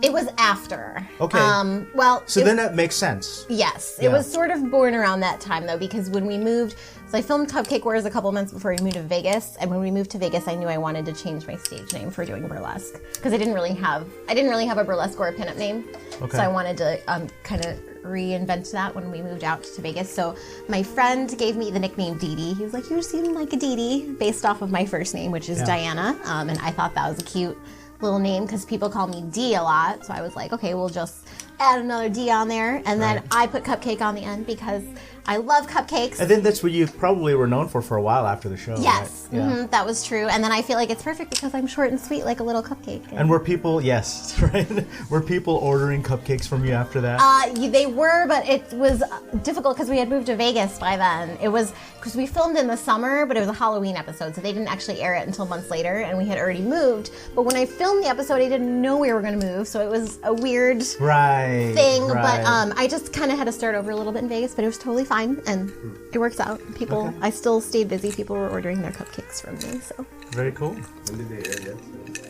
It was after. Okay. Then that makes sense. Yes. It was sort of born around that time, though, because when we moved... So I filmed Cupcake Wars a couple months before we moved to Vegas, and when we moved to Vegas, I knew I wanted to change my stage name for doing burlesque, because I didn't really have a burlesque or a pinup name. Okay. So I wanted to kind of reinvent that when we moved out to Vegas. So my friend gave me the nickname Deedee. He was like, "You seem like a Deedee," based off of my first name, which is Diana, and I thought that was a cute little name because people call me D a lot. So I was like, okay, we'll just add another D on there, and then I put Cupcake on the end because I love cupcakes. And then that's what you probably were known for a while after the show. Yes, right? Yeah. That was true. And then I feel like it's perfect because I'm short and sweet like a little cupcake. And were people, yes, right? Were people ordering cupcakes from you after that? They were, but it was difficult because we had moved to Vegas by then. It was because we filmed in the summer, but it was a Halloween episode, so they didn't actually air it until months later, and we had already moved. But when I filmed the episode, I didn't know we were going to move, so it was a weird thing. But I just kind of had to start over a little bit in Vegas, but it was totally fine, and it works out. I still stayed busy. People were ordering their cupcakes from me. So very cool. When did they air that?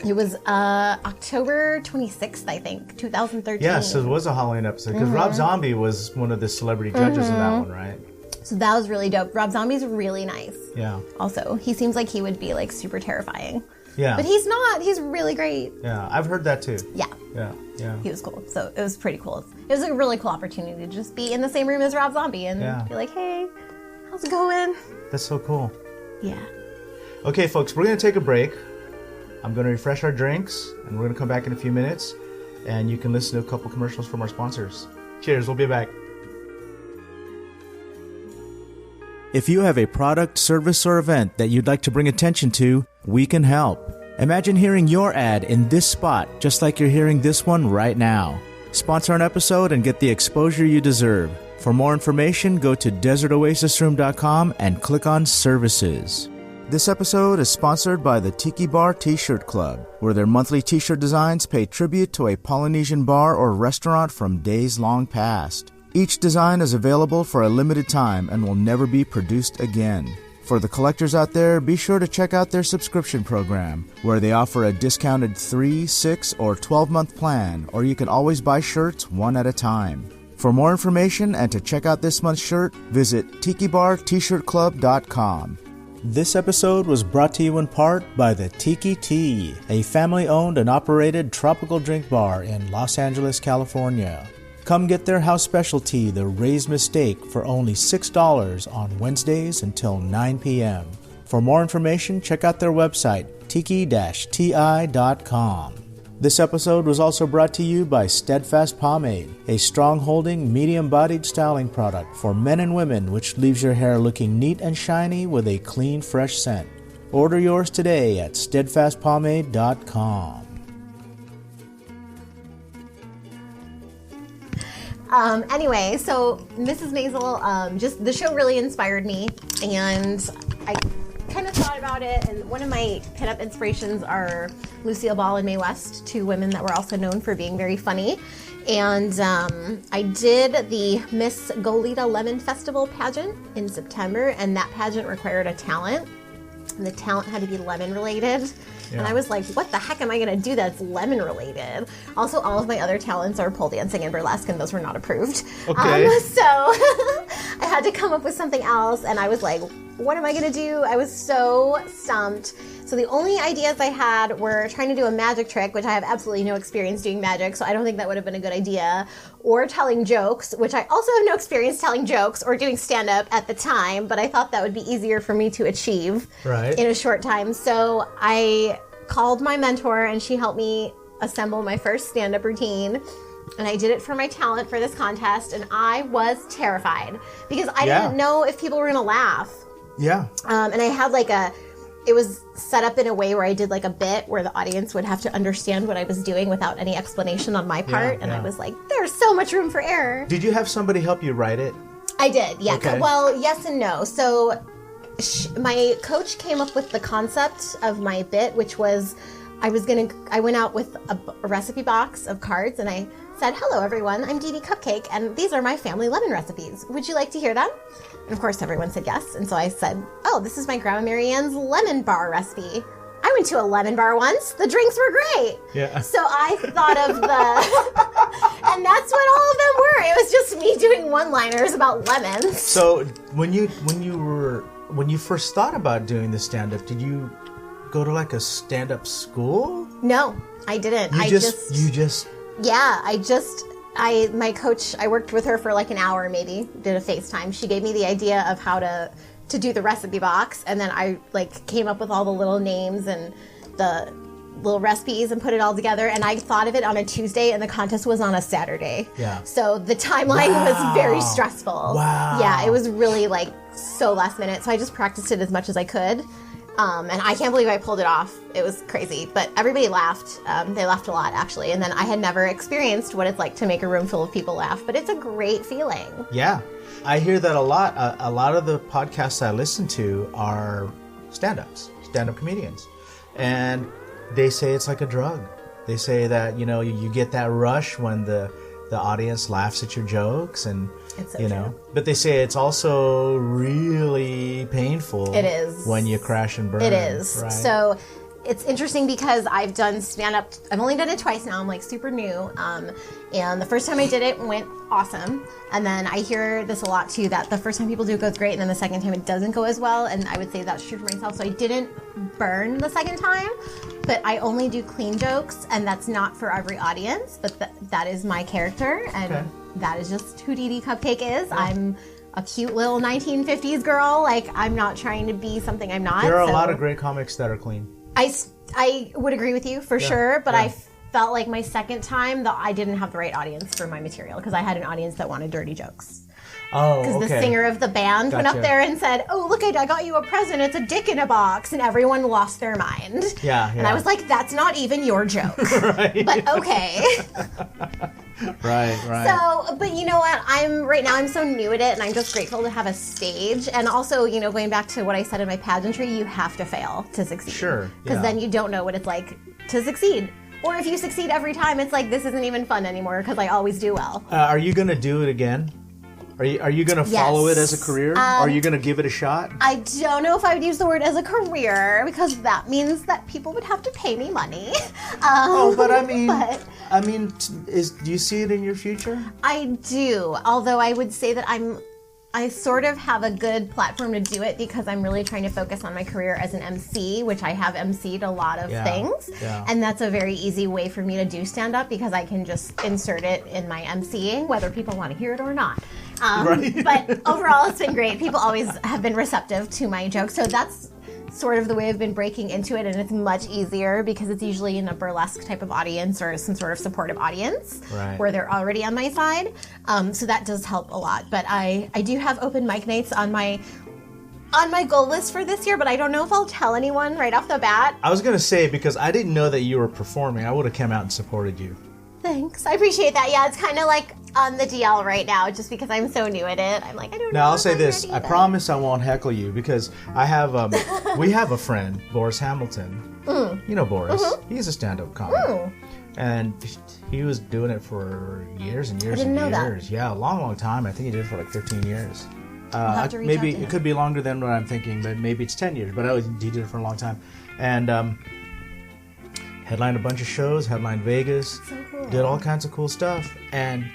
It was October 26th, I think, 2013. Yes, so it was a Halloween episode because Rob Zombie was one of the celebrity judges in that one, right? So that was really dope. Rob Zombie's really nice. Yeah. Also, he seems like he would be like super terrifying. Yeah. But he's not. He's really great. Yeah, I've heard that too. Yeah. Yeah. He was cool. So it was pretty cool. It was a really cool opportunity to just be in the same room as Rob Zombie and be like, hey, how's it going? That's so cool. Yeah. Okay, folks, we're going to take a break. I'm going to refresh our drinks, and we're going to come back in a few minutes, and you can listen to a couple commercials from our sponsors. Cheers, we'll be back. If you have a product, service, or event that you'd like to bring attention to, we can help. Imagine hearing your ad in this spot, just like you're hearing this one right now. Sponsor an episode and get the exposure you deserve. For more information, go to desertoasisroom.com and click on Services. This episode is sponsored by the Tiki Bar T-Shirt Club, where their monthly T-shirt designs pay tribute to a Polynesian bar or restaurant from days long past. Each design is available for a limited time and will never be produced again. For the collectors out there, be sure to check out their subscription program, where they offer a discounted 3, 6, or 12-month plan, or you can always buy shirts one at a time. For more information and to check out this month's shirt, visit tikibartshirtclub.com. This episode was brought to you in part by the Tiki Tea, a family-owned and operated tropical drink bar in Los Angeles, California. Come get their house specialty, the Raised Mistake, for only $6 on Wednesdays until 9 p.m. For more information, check out their website, tiki-ti.com. This episode was also brought to you by Steadfast Pomade, a strong-holding, medium-bodied styling product for men and women which leaves your hair looking neat and shiny with a clean, fresh scent. Order yours today at steadfastpomade.com. Anyway, so Mrs. Maisel, just the show really inspired me, and I kind of thought about it, and one of my pinup inspirations are Lucille Ball and Mae West, two women that were also known for being very funny. And I did the Miss Goleta Lemon Festival pageant in September, and that pageant required a talent, and the talent had to be lemon related. Yeah. And I was like, what the heck am I going to do that's lemon related? Also, all of my other talents are pole dancing and burlesque, and those were not approved. Okay. So I had to come up with something else, and I was like, what am I going to do? I was so stumped. So the only ideas I had were trying to do a magic trick, which I have absolutely no experience doing magic, so I don't think that would have been a good idea, or telling jokes, which I also have no experience telling jokes or doing stand-up at the time, but I thought that would be easier for me to achieve in a short time. So I called my mentor, and she helped me assemble my first stand-up routine. And I did it for my talent for this contest, and I was terrified because I didn't know if people were going to laugh. Yeah. And I had it was set up in a way where I did like a bit where the audience would have to understand what I was doing without any explanation on my part. I was like, there's so much room for error. Did you have somebody help you write it? I did, yeah. Okay. Well, yes and no. So my coach came up with the concept of my bit, which was I went out with a recipe box of cards, and I said, "Hello everyone, I'm Deedee Cupcake, and these are my family lemon recipes. Would you like to hear them?" And of course everyone said yes, and so I said, "Oh, this is my Grandma Marianne's lemon bar recipe. I went to a lemon bar once. The drinks were great." Yeah. So I thought of and that's what all of them were. It was just me doing one-liners about lemons. So when you first thought about doing the stand-up, did you go to like a stand-up school? No, I didn't. My coach, I worked with her for like an hour maybe, did a FaceTime. She gave me the idea of how to do the recipe box, and then I like came up with all the little names and the little recipes and put it all together, and I thought of it on a Tuesday and the contest was on a Saturday. Yeah. So the timeline was very stressful. Wow. Yeah, it was really like so last minute. So I just practiced it as much as I could. And I can't believe I pulled it off. It was crazy, but everybody laughed. They laughed a lot, actually. And then I had never experienced what it's like to make a room full of people laugh, but it's a great feeling. Yeah. I hear that a lot. A lot of the podcasts I listen to are stand-ups, stand-up comedians. And they say it's like a drug. They say that, you get that rush when the audience laughs at your jokes, and it's so true. But they say it's also really painful. It is. When you crash and burn. It is. Right? So it's interesting because I've done stand-up. I've only done it twice now. I'm like super new. And the first time I did it went awesome. And then I hear this a lot too, that the first time people do it goes great, and then the second time it doesn't go as well. And I would say that's true for myself. So I didn't burn the second time, but I only do clean jokes, and that's not for every audience. But that is my character, and that is just who Deedee Cupcake is. Yeah. I'm a cute little 1950s girl. Like, I'm not trying to be something I'm not. There are a lot of great comics that are clean. I would agree with you for sure, but I felt like my second time that I didn't have the right audience for my material, because I had an audience that wanted dirty jokes. Oh, because the singer of the band went up there and said, "Oh, look, I got you a present. It's a dick in a box," and everyone lost their mind. Yeah. And I was like, "That's not even your joke." Right. But okay. Right. So, but you know what? I'm so new at it, and I'm just grateful to have a stage. And also, going back to what I said in my pageantry, you have to fail to succeed. Sure. Because then you don't know what it's like to succeed. Or if you succeed every time, it's like, this isn't even fun anymore because I always do well. Are you going to do it again? Are you going to follow it as a career? Are you going to give it a shot? I don't know if I would use the word as a career, because that means that people would have to pay me money. But I mean, do you see it in your future? I do, although I would say that I sort of have a good platform to do it, because I'm really trying to focus on my career as an MC, which I have MC'd a lot of things. Yeah. And that's a very easy way for me to do stand-up, because I can just insert it in my MCing, whether people want to hear it or not. But overall, it's been great. People always have been receptive to my jokes. So that's sort of the way I've been breaking into it, and it's much easier because it's usually in a burlesque type of audience or some sort of supportive audience where they're already on my side. So that does help a lot. But I do have open mic nights on my goal list for this year, but I don't know if I'll tell anyone right off the bat. I was going to say, because I didn't know that you were performing, I would have come out and supported you. Thanks. I appreciate that. Yeah, it's kind of like on the DL right now, just because I'm so new at it. I'm like, I don't know. Now, I'll say I'm this. ready, I promise I won't heckle you, because I have, we have a friend, Boris Hamilton. You know Boris. He's a stand-up comic. And he was doing it for years and years and years. Yeah, a long, long time. I think he did it for like 15 years. Maybe it could be longer than what I'm thinking, but maybe it's 10 years. But he did it for a long time. And headlined a bunch of shows, headlined Vegas, did all kinds of cool stuff. And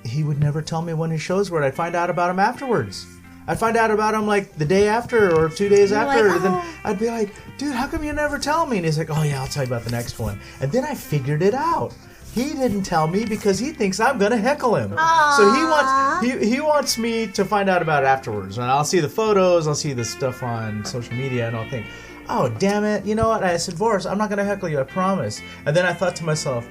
he would never tell me when his shows were. I'd find out about him afterwards. I'd find out about him like the day after or 2 days after. Like, Then I'd be like, "Dude, how come you never tell me?" And he's like, "Oh yeah, I'll tell you about the next one." And then I figured it out. He didn't tell me because he thinks I'm gonna heckle him. Aww. So he wants me to find out about it afterwards. And I'll see the photos, I'll see the stuff on social media, and I'll think, "Oh, damn it, you know what?" I said, "Boris, I'm not gonna heckle you, I promise." And then I thought to myself,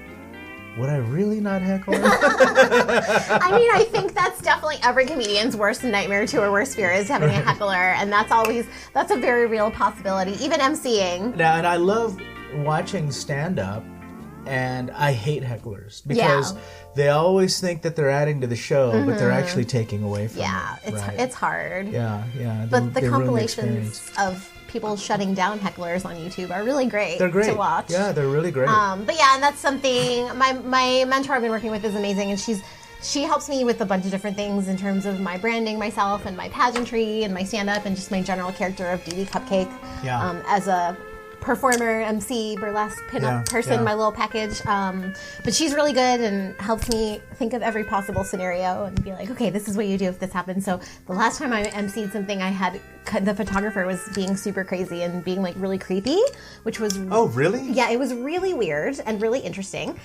would I really not heckle him? I mean, I think that's definitely every comedian's worst nightmare too, or worst fear, is having a heckler, and that's a very real possibility, even MCing. Now, and I love watching stand-up, and I hate hecklers, because they always think that they're adding to the show, but they're actually taking away from it. Yeah, it's hard. Yeah. But the compilations of people shutting down hecklers on YouTube are really great. They're great to watch. Yeah, they're really great. But yeah, and that's something my mentor I've been working with is amazing, and she helps me with a bunch of different things in terms of my branding myself and my pageantry and my stand-up and just my general character of Deedee Cupcake as a performer, MC, burlesque, pinup person, my little package. But she's really good and helps me think of every possible scenario and be like, okay, this is what you do if this happens. So the last time I MC'd something, I had the photographer was being super crazy and being like really creepy, which was... Oh, really? Yeah, it was really weird and really interesting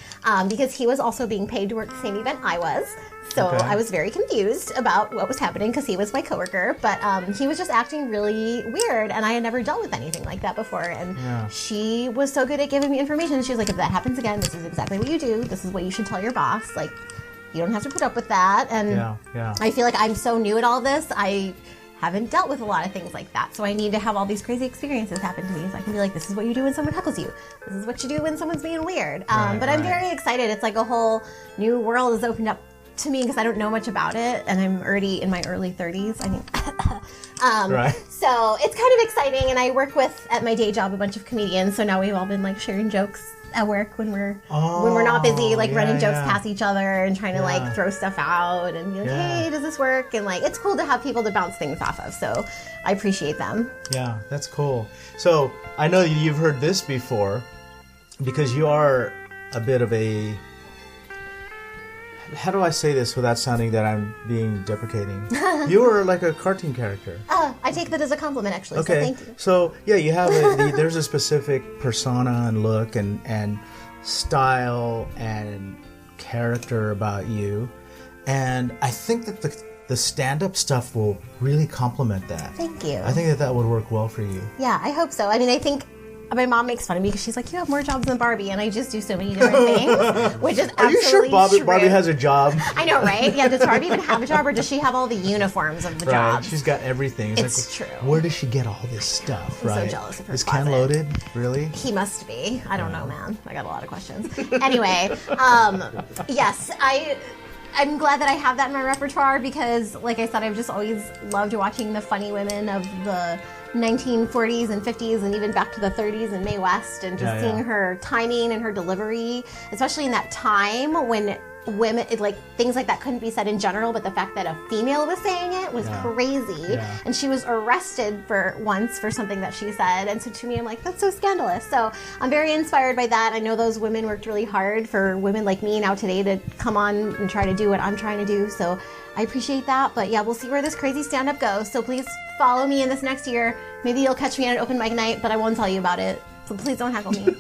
because he was also being paid to work the same event I was. So I was very confused about what was happening because he was my coworker, but he was just acting really weird, and I had never dealt with anything like that before. And she was so good at giving me information. She was like, if that happens again, this is exactly what you do. This is what you should tell your boss. Like, you don't have to put up with that. And I feel like I'm so new at all this. I haven't dealt with a lot of things like that. So I need to have all these crazy experiences happen to me. So I can be like, this is what you do when someone heckles you. This is what you do when someone's being weird. But I'm very excited. It's like a whole new world has opened up to me because I don't know much about it, and I'm already in my early 30s. I mean, so it's kind of exciting. And I work with at my day job a bunch of comedians. So now we've all been like sharing jokes at work when we're not busy, like running jokes past each other and trying to like throw stuff out and be like, hey, does this work? And like, it's cool to have people to bounce things off of. So I appreciate them. Yeah, that's cool. So I know you've heard this before because you are a bit of a... How do I say this without sounding that I'm being deprecating? You are like a cartoon character. I take that as a compliment, actually. Okay. So thank you. So yeah, you have there's a specific persona and look and style and character about you, and I think that the stand-up stuff will really complement that. Thank you. I think that would work well for you. Yeah, I hope so. I mean, I think. My mom makes fun of me because she's like, you have more jobs than Barbie, and I just do so many different things, which is absolutely true. Are you sure Barbie has a job? I know, right? Yeah, does Barbie even have a job, or does she have all the uniforms of the jobs? She's got everything. It's true. Where does she get all this stuff, I'm so jealous of her Is closet. Ken loaded? Really? He must be. I don't know, man. I got a lot of questions. Anyway, yes, I'm glad that I have that in my repertoire because, like I said, I've just always loved watching the funny women of the 1940s and 50s and even back to the 30s and Mae West and just seeing her timing and her delivery, especially in that time when women, like things like that couldn't be said in general, but the fact that a female was saying it was crazy. And she was arrested once for something that she said. And so to me, I'm like, that's so scandalous. So I'm very inspired by that. I know those women worked really hard for women like me now today to come on and try to do what I'm trying to do. So I appreciate that. But yeah, we'll see where this crazy stand-up goes. So please follow me in this next year. Maybe you'll catch me at an open mic night, but I won't tell you about it. So please don't heckle me.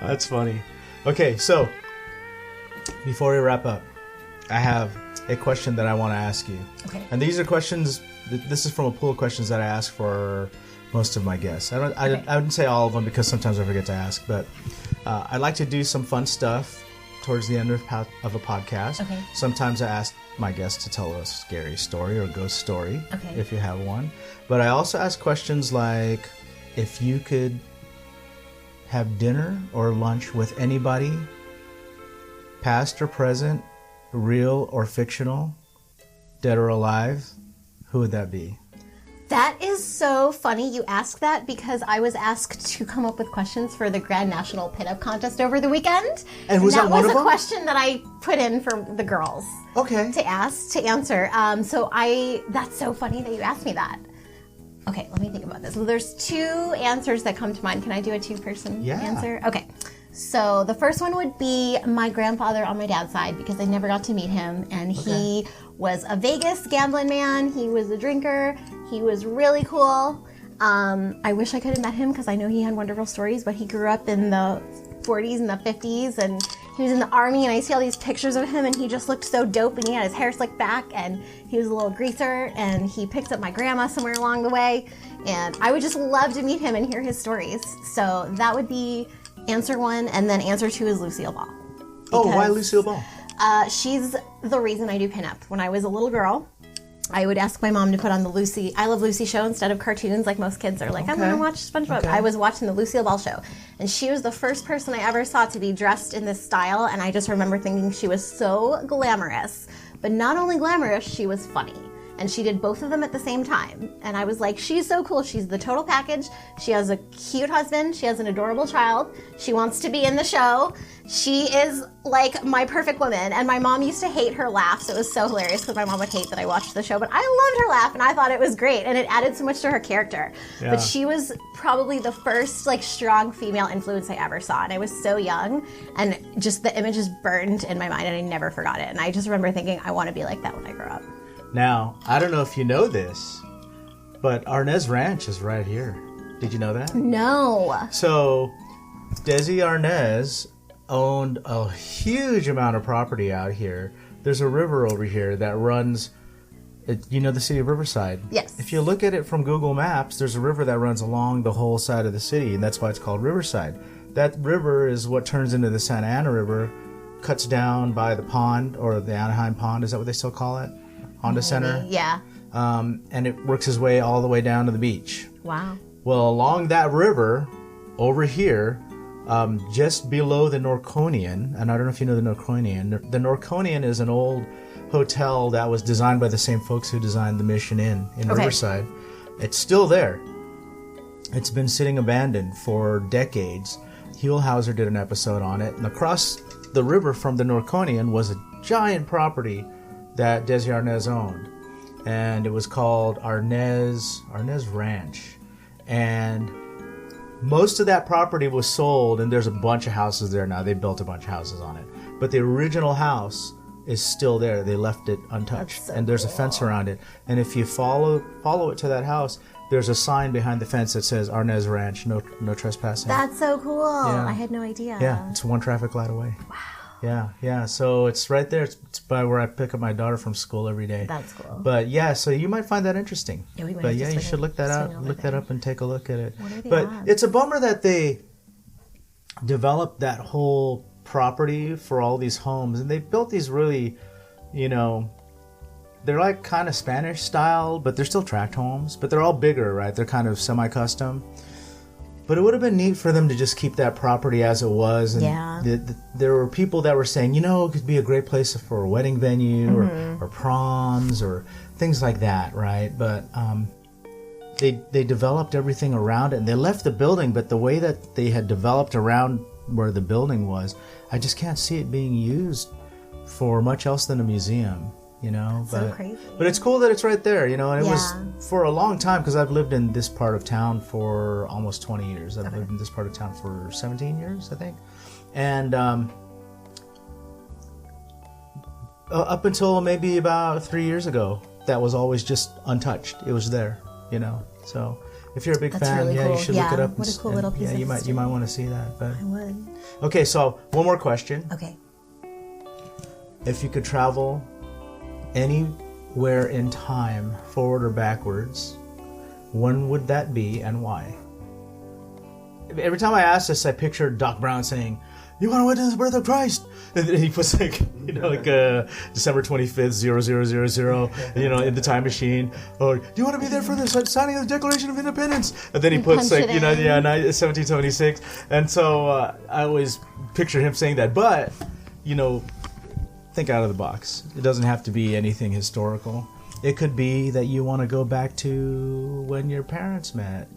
That's funny. Okay, so before we wrap up, I have a question that I want to ask you. Okay. And these are questions, this is from a pool of questions that I ask for most of my guests. I wouldn't say all of them because sometimes I forget to ask, but I like to do some fun stuff towards the end of a podcast. Okay. Sometimes I ask my guests to tell a scary story or a ghost story, if you have one. But I also ask questions like, if you could have dinner or lunch with anybody, past or present, real or fictional, dead or alive, who would that be? That is so funny you ask that because I was asked to come up with questions for the Grand National Pinup Contest over the weekend. And was that one of them? That was a question that I put in for the girls to answer. That's so funny that you asked me that. Okay, let me think about this. So there's two answers that come to mind. Can I do a two-person answer? Okay. So the first one would be my grandfather on my dad's side because I never got to meet him. And he was a Vegas gambling man. He was a drinker. He was really cool. I wish I could have met him because I know he had wonderful stories, but he grew up in the 40s and the 50s and he was in the army, and I see all these pictures of him and he just looked so dope, and he had his hair slicked back and he was a little greaser, and he picked up my grandma somewhere along the way, and I would just love to meet him and hear his stories. So that would be answer one, and then answer two is Lucille Ball. Why Lucille Ball? She's the reason I do pinup. When I was a little girl, I would ask my mom to put on the I Love Lucy show instead of cartoons like most kids are like, I'm going to watch SpongeBob. I was watching the Lucille Ball show. And she was the first person I ever saw to be dressed in this style. And I just remember thinking she was so glamorous. But not only glamorous, she was funny. and she did both of them at the same time. And I was like, she's so cool. She's the total package. She has a cute husband. She has an adorable child. She wants to be in the show. She is like my perfect woman. And my mom used to hate her laugh, so it was so hilarious because my mom would hate that I watched the show. But I loved her laugh, and I thought it was great, and it added so much to her character. Yeah. But she was probably the first like strong female influence I ever saw, and I was so young, and just the image is burned in my mind, and I never forgot it. And I just remember thinking, I want to be like that when I grow up. Now, I don't know if you know this, but Arnez Ranch is right here. Did you know that? No. So, Desi Arnez owned a huge amount of property out here. There's a river over here that runs, you know the city of Riverside? Yes. If you look at it from Google Maps, there's a river that runs along the whole side of the city, and that's why it's called Riverside. That river is what turns into the Santa Ana River, cuts down by the pond, or the Anaheim Pond, is that what they still call it? Honda Center? Yeah. And it works its way all the way down to the beach. Wow. Well, along that river, over here, just below the Norconian, and I don't know if you know the Norconian. The Norconian is an old hotel that was designed by the same folks who designed the Mission Inn in Riverside. It's still there. It's been sitting abandoned for decades. Huell-Hauser did an episode on it, and across the river from the Norconian was a giant property that Desi Arnez owned, and it was called Arnez Ranch, and most of that property was sold, and there's a bunch of houses there now. They built a bunch of houses on it, but the original house is still there. They left it untouched, so and there's a fence around it, and if you follow it to that house, there's a sign behind the fence that says Arnez Ranch, no trespassing. That's so cool. Yeah. I had no idea. Yeah, it's one traffic light away. Wow. Yeah. So it's right there. It's by where I pick up my daughter from school every day. That's cool. But yeah, so you might find that interesting. Yeah, we might but have yeah, to you swing should look that swing out. over Look that there. up and take a look at it. What are the But odds? it's a bummer that they developed that whole property for all these homes, and they built these really, they're like kind of Spanish style, but they're still tract homes, but they're all bigger, right? They're kind of semi-custom. But it would have been neat for them to just keep that property as it was. And Yeah. there were people that were saying, it could be a great place for a wedding venue or proms or things like that, right? But they developed everything around it, and they left the building, but the way that they had developed around where the building was, I just can't see it being used for much else than a museum. So crazy. But it's cool that it's right there, and it was Yeah. for a long time, because I've lived in this part of town for almost 20 years. I've lived in this part of town for 17 years, I think. And up until maybe about 3 years ago, that was always just untouched. It was there, So if you're a big That's fan, really you cool. should look it up. What a cool little piece of you history. might want to see that. But I would. okay, so one more question. Okay. If you could travel anywhere in time, forward or backwards, when would that be and why? Every time I ask this, I picture Doc Brown saying, "You want to witness the birth of Christ?" And then he puts December 25th, 0000, in the time machine. Or, "Do you want to be there for the signing of the Declaration of Independence?" And then he puts punch it in. 1776. And so I always picture him saying that. But, think out of the box. It doesn't have to be anything historical. It could be that you want to go back to when your parents met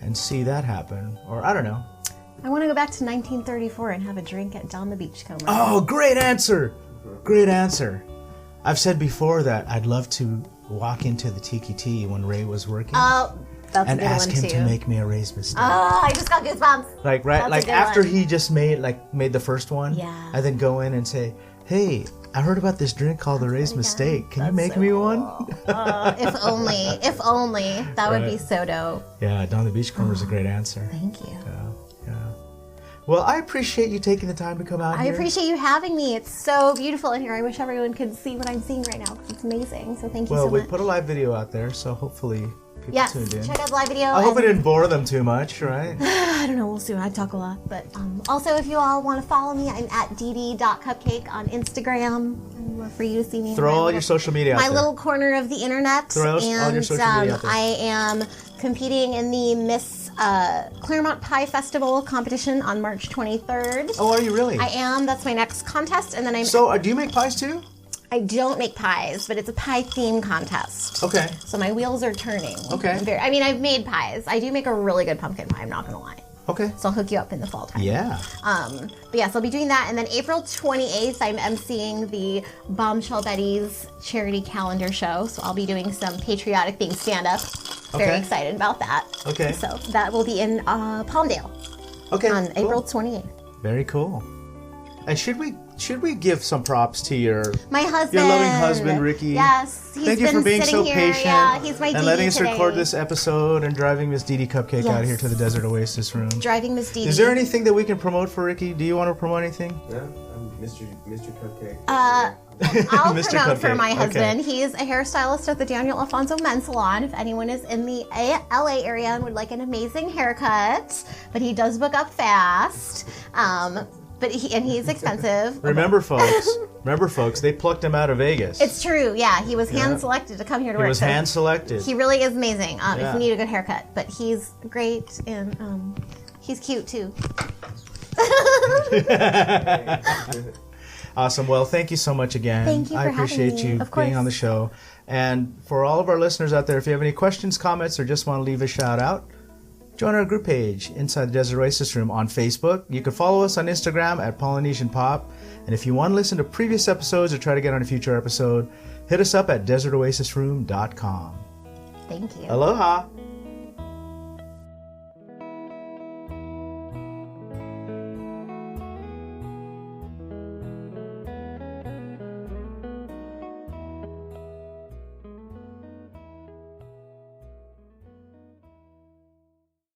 and see that happen. Or I don't know. I want to go back to 1934 and have a drink at Down the Beachcomber. Oh, great answer. Great answer. I've said before that I'd love to walk into the Tiki Tea when Ray was working Oh, that's and a good ask one him too. to make me a raised mistake. Oh, I just got goosebumps. Like That's a good after one. he just made the first one. Yeah. I then go in and say, "Hey, I heard about this drink called the Raised Mistake. Can you make so me one?" If only. That would be so dope. Yeah, Down the Beachcomber is a great answer. Thank you. Yeah. Well, I appreciate you taking the time to come out I here. appreciate you having me. It's so beautiful in here. I wish everyone could see what I'm seeing right now because it's amazing. So thank you Well, so we much. put a live video out there, so hopefully people Yes, tuned in. check out the live video. I hope and- it didn't bore them too much, right? I don't know. We'll see. I talk a lot. But also, if you all want to follow me, I'm at Deedee.Cupcake on Instagram. I'd love for you to see me. in Throw my all little- your social media out my there. little corner of the internet. Throw all your social media out there. I am competing in the Miss Claremont Pie Festival competition on March 23rd. Oh, are you really? I am. That's my next contest. And then I'm So, do you make pies too? I don't make pies, but it's a pie theme contest. Okay. So my wheels are turning. Okay. I've made pies. I do make a really good pumpkin pie, I'm not going to lie. Okay. So I'll hook you up in the fall time. Yeah. But yes, I'll be doing that. And then April 28th, I'm emceeing the Bombshell Betty's charity calendar show. So I'll be doing some patriotic themed stand-up. Very excited about that. Okay. So that will be in Palmdale. Okay. On April 28th. Very cool. And should we give some props to my husband, your loving husband, Ricky? Yes, thank you for being so patient he's my and letting us record this episode and driving Miss Deedee Cupcake out here to the Desert Oasis room. Driving Miss Deedee. Is there anything that we can promote for Ricky? Do you want to promote anything? Yeah, I'm Mr. Cupcake. I'll Mr. promote for Cupcake. my husband. Okay. He's a hairstylist at the Daniel Alfonso Men's Salon. If anyone is in the LA area and would like an amazing haircut, but he does book up fast. But he's expensive. Remember, folks, they plucked him out of Vegas. It's true, yeah. He was hand-selected to come here to work. He was hand-selected. He really is amazing if you need a good haircut. But he's great, and he's cute, too. Awesome. Well, thank you so much again. Thank you for I appreciate having me. you Of course. being on the show. And for all of our listeners out there, if you have any questions, comments, or just want to leave a shout-out, join our group page, Inside the Desert Oasis Room, on Facebook. You can follow us on Instagram at Polynesian Pop. And if you want to listen to previous episodes or try to get on a future episode, hit us up at desertoasisroom.com. Thank you. Aloha.